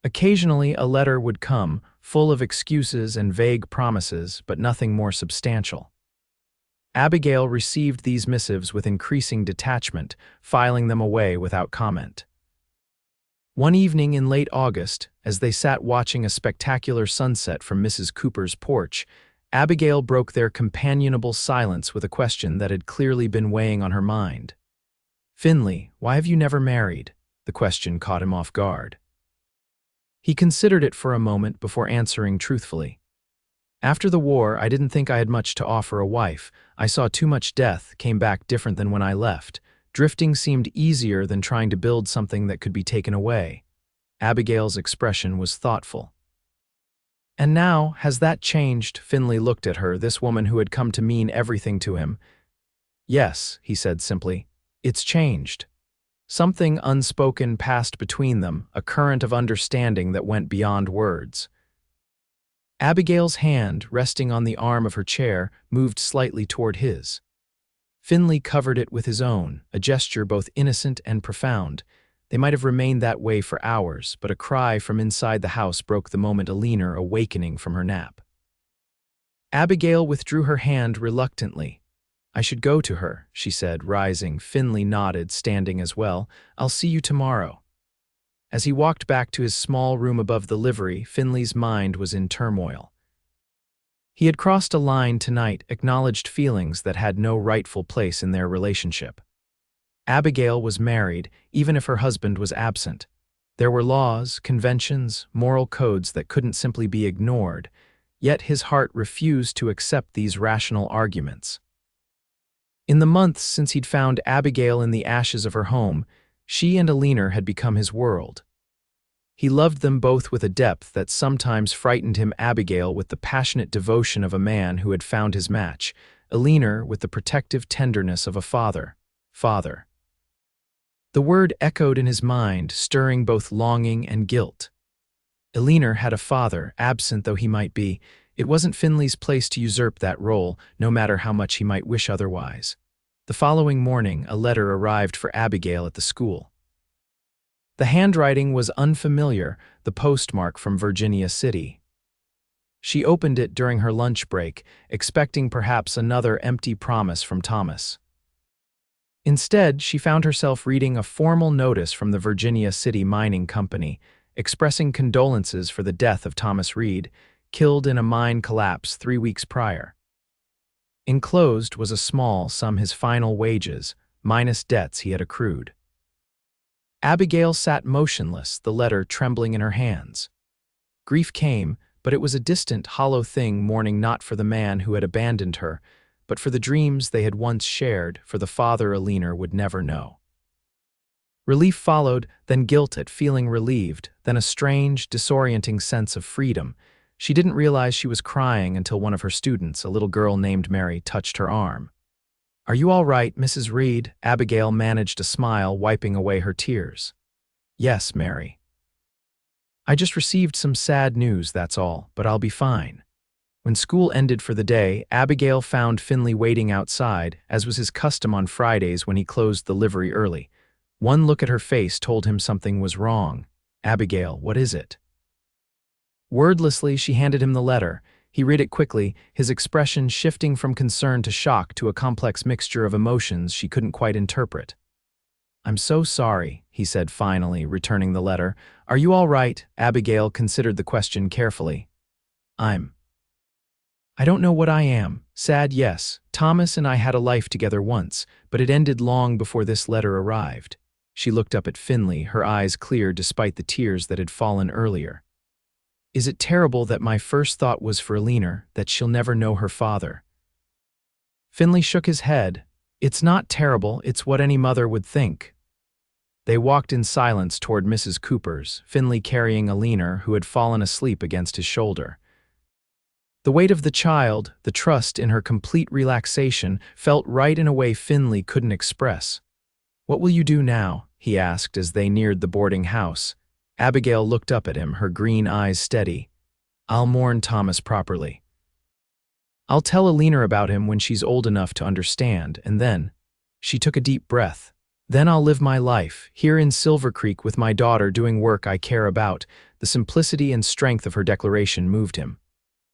Occasionally, a letter would come, full of excuses and vague promises, but nothing more substantial. Abigail received these missives with increasing detachment, filing them away without comment. One evening in late August, as they sat watching a spectacular sunset from Mrs. Cooper's porch, Abigail broke their companionable silence with a question that had clearly been weighing on her mind. "Finley, why have you never married?" The question caught him off guard. He considered it for a moment before answering truthfully. "After the war, I didn't think I had much to offer a wife. I saw too much death, came back different than when I left. Drifting seemed easier than trying to build something that could be taken away." Abigail's expression was thoughtful. "And now, has that changed?" Finley looked at her, this woman who had come to mean everything to him. "Yes," he said simply. "It's changed." Something unspoken passed between them, a current of understanding that went beyond words. Abigail's hand, resting on the arm of her chair, moved slightly toward his. Finley covered it with his own, a gesture both innocent and profound. They might have remained that way for hours, but a cry from inside the house broke the moment, Alina awakening from her nap. Abigail withdrew her hand reluctantly. "I should go to her," she said, rising. Finley nodded, standing as well. "I'll see you tomorrow." As he walked back to his small room above the livery, Finley's mind was in turmoil. He had crossed a line tonight, acknowledged feelings that had no rightful place in their relationship. Abigail was married, even if her husband was absent. There were laws, conventions, moral codes that couldn't simply be ignored, yet his heart refused to accept these rational arguments. In the months since he'd found Abigail in the ashes of her home, she and Alina had become his world. He loved them both with a depth that sometimes frightened him, Abigail with the passionate devotion of a man who had found his match, Alina with the protective tenderness of a father. Father. The word echoed in his mind, stirring both longing and guilt. Alina had a father, absent though he might be. It wasn't Finley's place to usurp that role, no matter how much he might wish otherwise. The following morning, a letter arrived for Abigail at the school. The handwriting was unfamiliar, the postmark from Virginia City. She opened it during her lunch break, expecting perhaps another empty promise from Thomas. Instead, she found herself reading a formal notice from the Virginia City Mining Company, expressing condolences for the death of Thomas Reed, killed in a mine collapse 3 weeks prior. Enclosed was a small sum, his final wages, minus debts he had accrued. Abigail sat motionless, the letter trembling in her hands. Grief came, but it was a distant, hollow thing, mourning not for the man who had abandoned her, but for the dreams they had once shared, for the father Alina would never know. Relief followed, then guilt at feeling relieved, then a strange, disorienting sense of freedom. She didn't realize she was crying until one of her students, a little girl named Mary, touched her arm. "Are you all right, Mrs. Reed?" Abigail managed a smile, wiping away her tears. "Yes, Mary. I just received some sad news, that's all, but I'll be fine." When school ended for the day, Abigail found Finley waiting outside, as was his custom on Fridays when he closed the livery early. One look at her face told him something was wrong. "Abigail, what is it?" Wordlessly, she handed him the letter. He read it quickly, his expression shifting from concern to shock to a complex mixture of emotions she couldn't quite interpret. "I'm so sorry," he said finally, returning the letter. "Are you all right?" Abigail considered the question carefully. I don't know what I am. Sad, yes. Thomas and I had a life together once, but it ended long before this letter arrived." She looked up at Finley, her eyes clear despite the tears that had fallen earlier. Is it terrible that my first thought was for Alina, that she'll never know her father? Finley shook his head. It's not terrible, it's what any mother would think. They walked in silence toward Mrs. Cooper's, Finley carrying Alina, who had fallen asleep against his shoulder. The weight of the child, the trust in her complete relaxation, felt right in a way Finley couldn't express. "What will you do now?" he asked as they neared the boarding house. Abigail looked up at him, her green eyes steady. "I'll mourn Thomas properly. I'll tell Alina about him when she's old enough to understand, and then—" She took a deep breath. "Then I'll live my life, here in Silver Creek with my daughter doing work I care about." The simplicity and strength of her declaration moved him.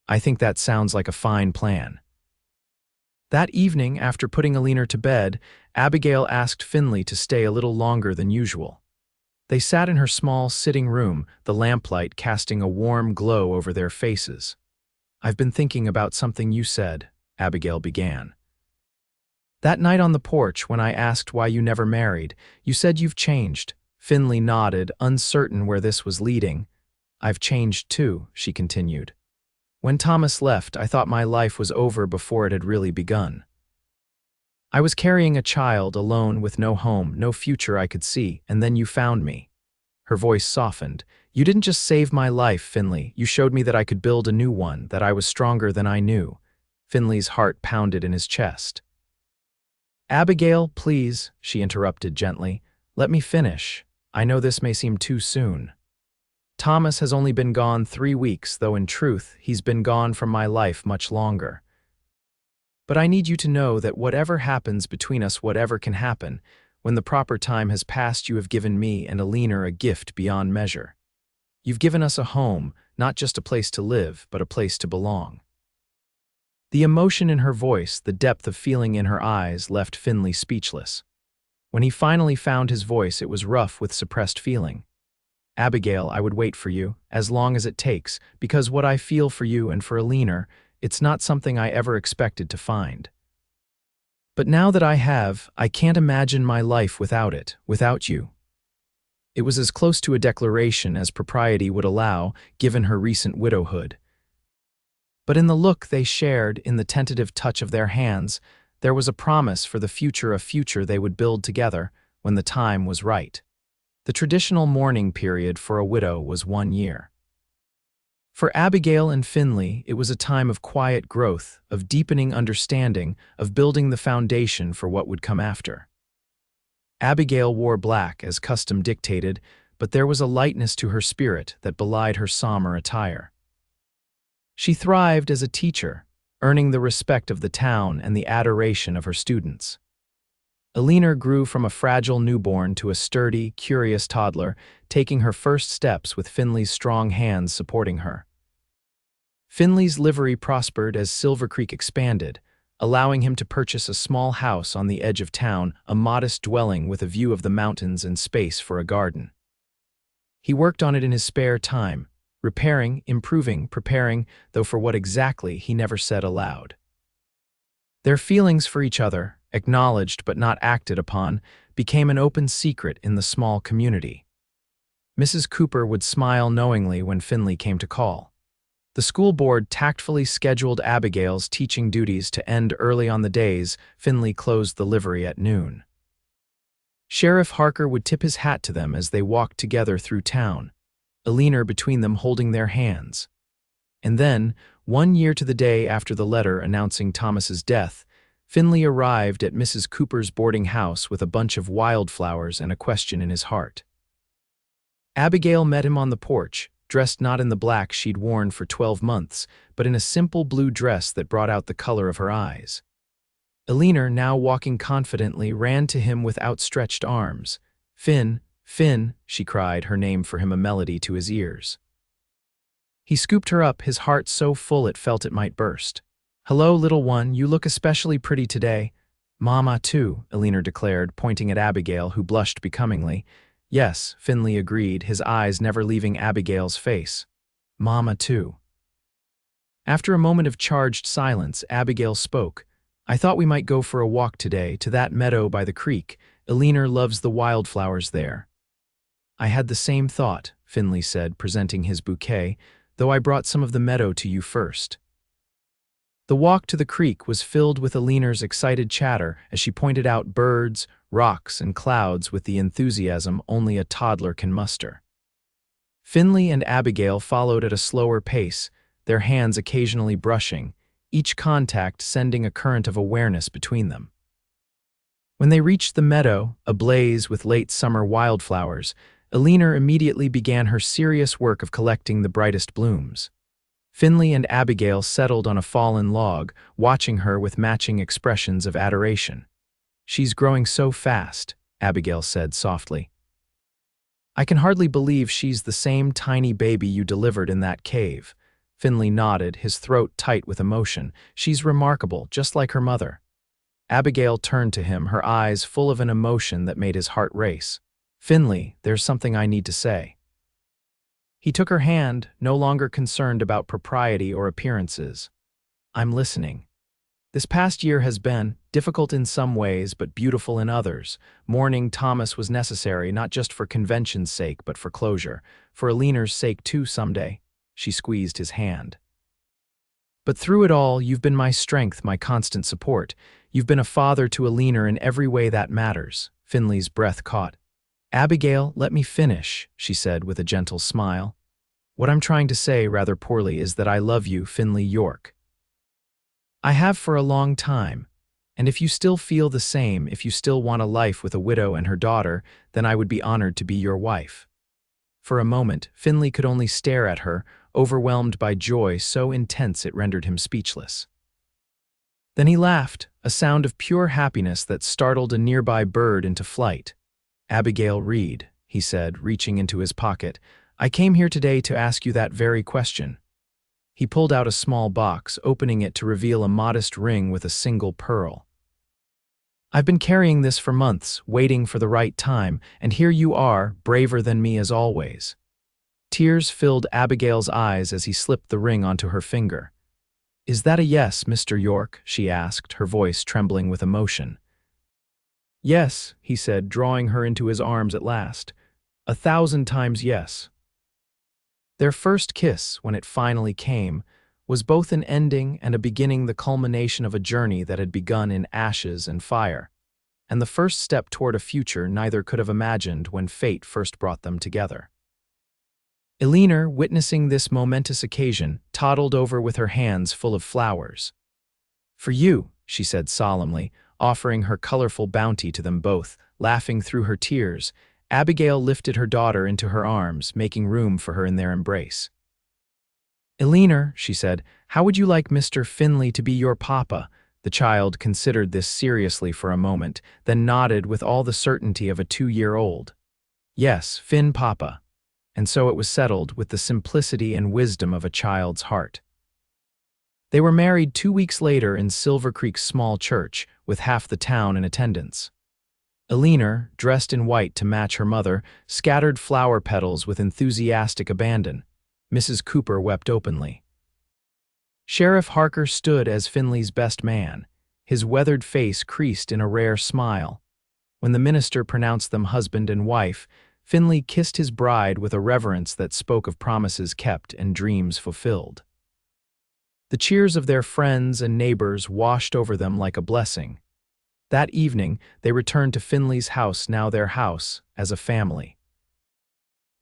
"I think that sounds like a fine plan." That evening, after putting Alina to bed, Abigail asked Finley to stay a little longer than usual. They sat in her small sitting room, the lamplight casting a warm glow over their faces. "I've been thinking about something you said," Abigail began. "That night on the porch, when I asked why you never married, you said you've changed." Finley nodded, uncertain where this was leading. "I've changed too," she continued. "When Thomas left, I thought my life was over before it had really begun. I was carrying a child, alone, with no home, no future I could see, and then you found me." Her voice softened. "You didn't just save my life, Finley. You showed me that I could build a new one, that I was stronger than I knew." Finley's heart pounded in his chest. "Abigail, please," she interrupted gently. "Let me finish. I know this may seem too soon. Thomas has only been gone 3 weeks, though in truth, he's been gone from my life much longer. But I need you to know that whatever happens between us, whatever can happen, when the proper time has passed, you have given me and Alina a gift beyond measure. You've given us a home, not just a place to live, but a place to belong." The emotion in her voice, the depth of feeling in her eyes, left Finley speechless. When he finally found his voice, it was rough with suppressed feeling. "Abigail, I would wait for you, as long as it takes, because what I feel for you and for Alina, it's not something I ever expected to find. But now that I have, I can't imagine my life without it, without you." It was as close to a declaration as propriety would allow, given her recent widowhood. But in the look they shared, in the tentative touch of their hands, there was a promise for the future, a future they would build together when the time was right. The traditional mourning period for a widow was 1 year. For Abigail and Finley, it was a time of quiet growth, of deepening understanding, of building the foundation for what would come after. Abigail wore black, as custom dictated, but there was a lightness to her spirit that belied her somber attire. She thrived as a teacher, earning the respect of the town and the adoration of her students. Alina grew from a fragile newborn to a sturdy, curious toddler, taking her first steps with Finley's strong hands supporting her. Finley's livery prospered as Silver Creek expanded, allowing him to purchase a small house on the edge of town, a modest dwelling with a view of the mountains and space for a garden. He worked on it in his spare time, repairing, improving, preparing, though for what exactly he never said aloud. Their feelings for each other, acknowledged but not acted upon, became an open secret in the small community. Mrs. Cooper would smile knowingly when Finley came to call. The school board tactfully scheduled Abigail's teaching duties to end early on the days Finley closed the livery at noon. Sheriff Harker would tip his hat to them as they walked together through town, Alina between them holding their hands. And then, 1 year to the day after the letter announcing Thomas's death, Finley arrived at Mrs. Cooper's boarding house with a bunch of wildflowers and a question in his heart. Abigail met him on the porch, dressed not in the black she'd worn for 12 months, but in a simple blue dress that brought out the color of her eyes. Alina, now walking confidently, ran to him with outstretched arms. "Finn, Finn," she cried, her name for him a melody to his ears. He scooped her up, his heart so full it felt it might burst. "Hello, little one, you look especially pretty today." "Mama, too," Alina declared, pointing at Abigail, who blushed becomingly. "Yes," Finley agreed, his eyes never leaving Abigail's face. "Mama, too." After a moment of charged silence, Abigail spoke. "I thought we might go for a walk today, to that meadow by the creek. Alina loves the wildflowers there." "I had the same thought," Finley said, presenting his bouquet, though I brought some of the meadow to you first." The walk to the creek was filled with Alina's excited chatter as she pointed out birds, rocks, and clouds with the enthusiasm only a toddler can muster. Finley and Abigail followed at a slower pace, their hands occasionally brushing, each contact sending a current of awareness between them. When they reached the meadow, ablaze with late summer wildflowers, Alina immediately began her serious work of collecting the brightest blooms. Finley and Abigail settled on a fallen log, watching her with matching expressions of adoration. "She's growing so fast," Abigail said softly. "I can hardly believe she's the same tiny baby you delivered in that cave." Finley nodded, his throat tight with emotion. "She's remarkable, just like her mother." Abigail turned to him, her eyes full of an emotion that made his heart race. "Finley, there's something I need to say." He took her hand, no longer concerned about propriety or appearances. "I'm listening. This past year has been difficult in some ways, but beautiful in others. Mourning Thomas was necessary, not just for convention's sake, but for closure. For Alina's sake too someday." She squeezed his hand. "But through it all, you've been my strength, my constant support. You've been a father to Alina in every way that matters." Finley's breath caught. "Abigail, let me finish," she said with a gentle smile. "What I'm trying to say, rather poorly, is that I love you, Finley York. I have for a long time, and if you still feel the same, if you still want a life with a widow and her daughter, then I would be honored to be your wife." For a moment, Finley could only stare at her, overwhelmed by joy so intense it rendered him speechless. Then he laughed, a sound of pure happiness that startled a nearby bird into flight. "Abigail Reed," he said, reaching into his pocket, "I came here today to ask you that very question." He pulled out a small box, opening it to reveal a modest ring with a single pearl. "I've been carrying this for months, waiting for the right time, and here you are, braver than me as always." Tears filled Abigail's eyes as he slipped the ring onto her finger. "Is that a yes, Mr. York?" she asked, her voice trembling with emotion. "Yes," he said, drawing her into his arms at last. "1,000 times yes." Their first kiss, when it finally came, was both an ending and a beginning, the culmination of a journey that had begun in ashes and fire, and the first step toward a future neither could have imagined when fate first brought them together. Alina, witnessing this momentous occasion, toddled over with her hands full of flowers. "For you," she said solemnly, offering her colorful bounty to them both. Laughing through her tears, Abigail lifted her daughter into her arms, making room for her in their embrace. "Alina," she said, "how would you like Mr. Finley to be your papa?" The child considered this seriously for a moment, then nodded with all the certainty of a 2-year-old. "Yes, Finn papa." And so it was settled with the simplicity and wisdom of a child's heart. They were married 2 weeks later in Silver Creek's small church, with half the town in attendance. Alina, dressed in white to match her mother, scattered flower petals with enthusiastic abandon. Mrs. Cooper wept openly. Sheriff Harker stood as Finley's best man, his weathered face creased in a rare smile. When the minister pronounced them husband and wife, Finley kissed his bride with a reverence that spoke of promises kept and dreams fulfilled. The cheers of their friends and neighbors washed over them like a blessing. That evening, they returned to Finley's house, now their house, as a family.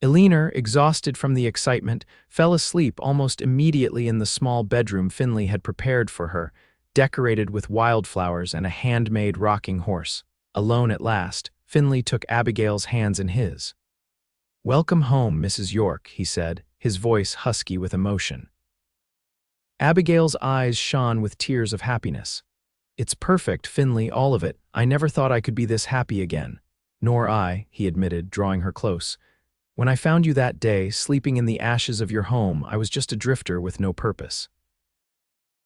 Alina, exhausted from the excitement, fell asleep almost immediately in the small bedroom Finley had prepared for her, decorated with wildflowers and a handmade rocking horse. Alone at last, Finley took Abigail's hands in his. "Welcome home, Mrs. York," he said, his voice husky with emotion. Abigail's eyes shone with tears of happiness. "It's perfect, Finley, all of it. I never thought I could be this happy again." "Nor I," he admitted, drawing her close. "When I found you that day, sleeping in the ashes of your home, I was just a drifter with no purpose.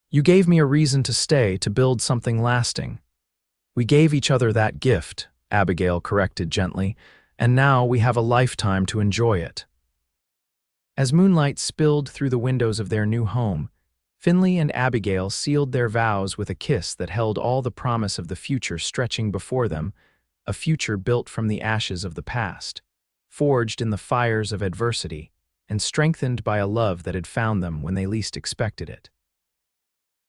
You gave me a reason to stay, to build something lasting. We gave each other that gift," Abigail corrected gently, "and now we have a lifetime to enjoy it." As moonlight spilled through the windows of their new home, Finley and Abigail sealed their vows with a kiss that held all the promise of the future stretching before them, a future built from the ashes of the past, forged in the fires of adversity, and strengthened by a love that had found them when they least expected it.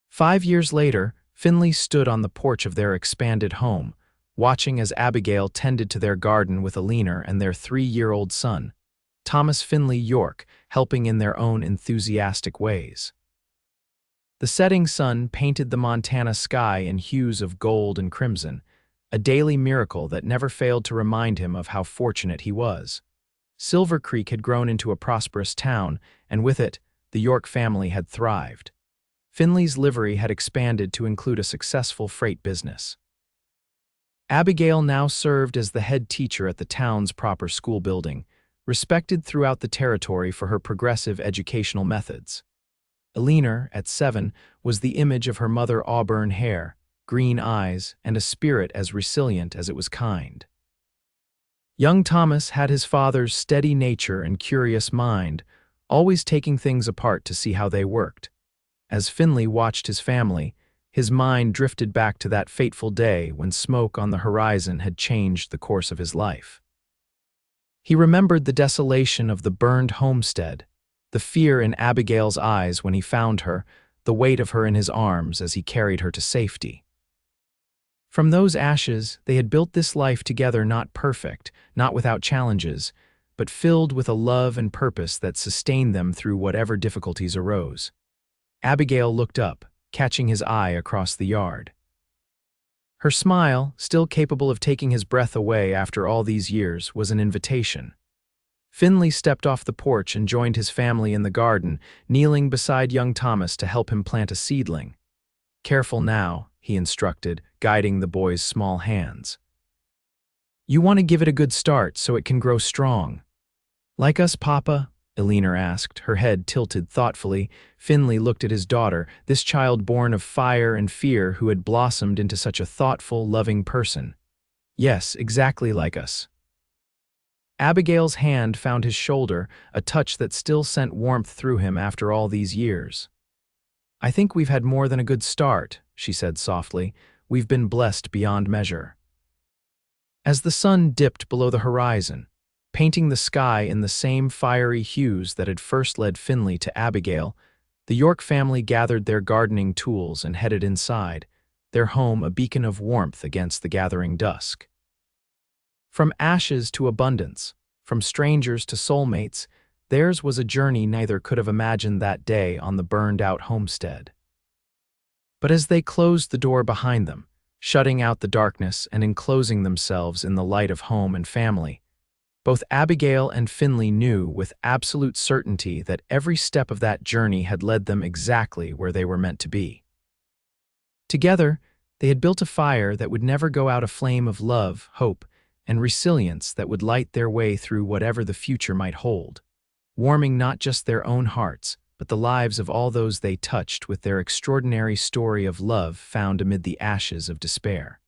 5 years later, Finley stood on the porch of their expanded home, watching as Abigail tended to their garden with Alina and their 3-year-old son, Thomas Finley York, helping in their own enthusiastic ways. The setting sun painted the Montana sky in hues of gold and crimson, a daily miracle that never failed to remind him of how fortunate he was. Silver Creek had grown into a prosperous town, and with it, the York family had thrived. Finley's livery had expanded to include a successful freight business. Abigail now served as the head teacher at the town's proper school building, respected throughout the territory for her progressive educational methods. Alina, at 7, was the image of her mother auburn hair, green eyes, and a spirit as resilient as it was kind. Young Thomas had his father's steady nature and curious mind, always taking things apart to see how they worked. As Finley watched his family, his mind drifted back to that fateful day when smoke on the horizon had changed the course of his life. He remembered the desolation of the burned homestead, the fear in Abigail's eyes when he found her, the weight of her in his arms as he carried her to safety. From those ashes, they had built this life together, not perfect, not without challenges, but filled with a love and purpose that sustained them through whatever difficulties arose. Abigail looked up, catching his eye across the yard. Her smile, still capable of taking his breath away after all these years, was an invitation. Finley stepped off the porch and joined his family in the garden, kneeling beside young Thomas to help him plant a seedling. "Careful now," he instructed, guiding the boy's small hands. "You want to give it a good start so it can grow strong." "Like us, Papa?" Alina asked, her head tilted thoughtfully. Finley looked at his daughter, this child born of fire and fear who had blossomed into such a thoughtful, loving person. "Yes, exactly like us." Abigail's hand found his shoulder, a touch that still sent warmth through him after all these years. "I think we've had more than a good start," she said softly. "We've been blessed beyond measure." As the sun dipped below the horizon, painting the sky in the same fiery hues that had first led Finley to Abigail, the York family gathered their gardening tools and headed inside, their home a beacon of warmth against the gathering dusk. From ashes to abundance, from strangers to soulmates, theirs was a journey neither could have imagined that day on the burned-out homestead. But as they closed the door behind them, shutting out the darkness and enclosing themselves in the light of home and family, both Abigail and Finley knew with absolute certainty that every step of that journey had led them exactly where they were meant to be. Together, they had built a fire that would never go out, a flame of love, hope, and resilience that would light their way through whatever the future might hold, warming not just their own hearts, but the lives of all those they touched with their extraordinary story of love found amid the ashes of despair.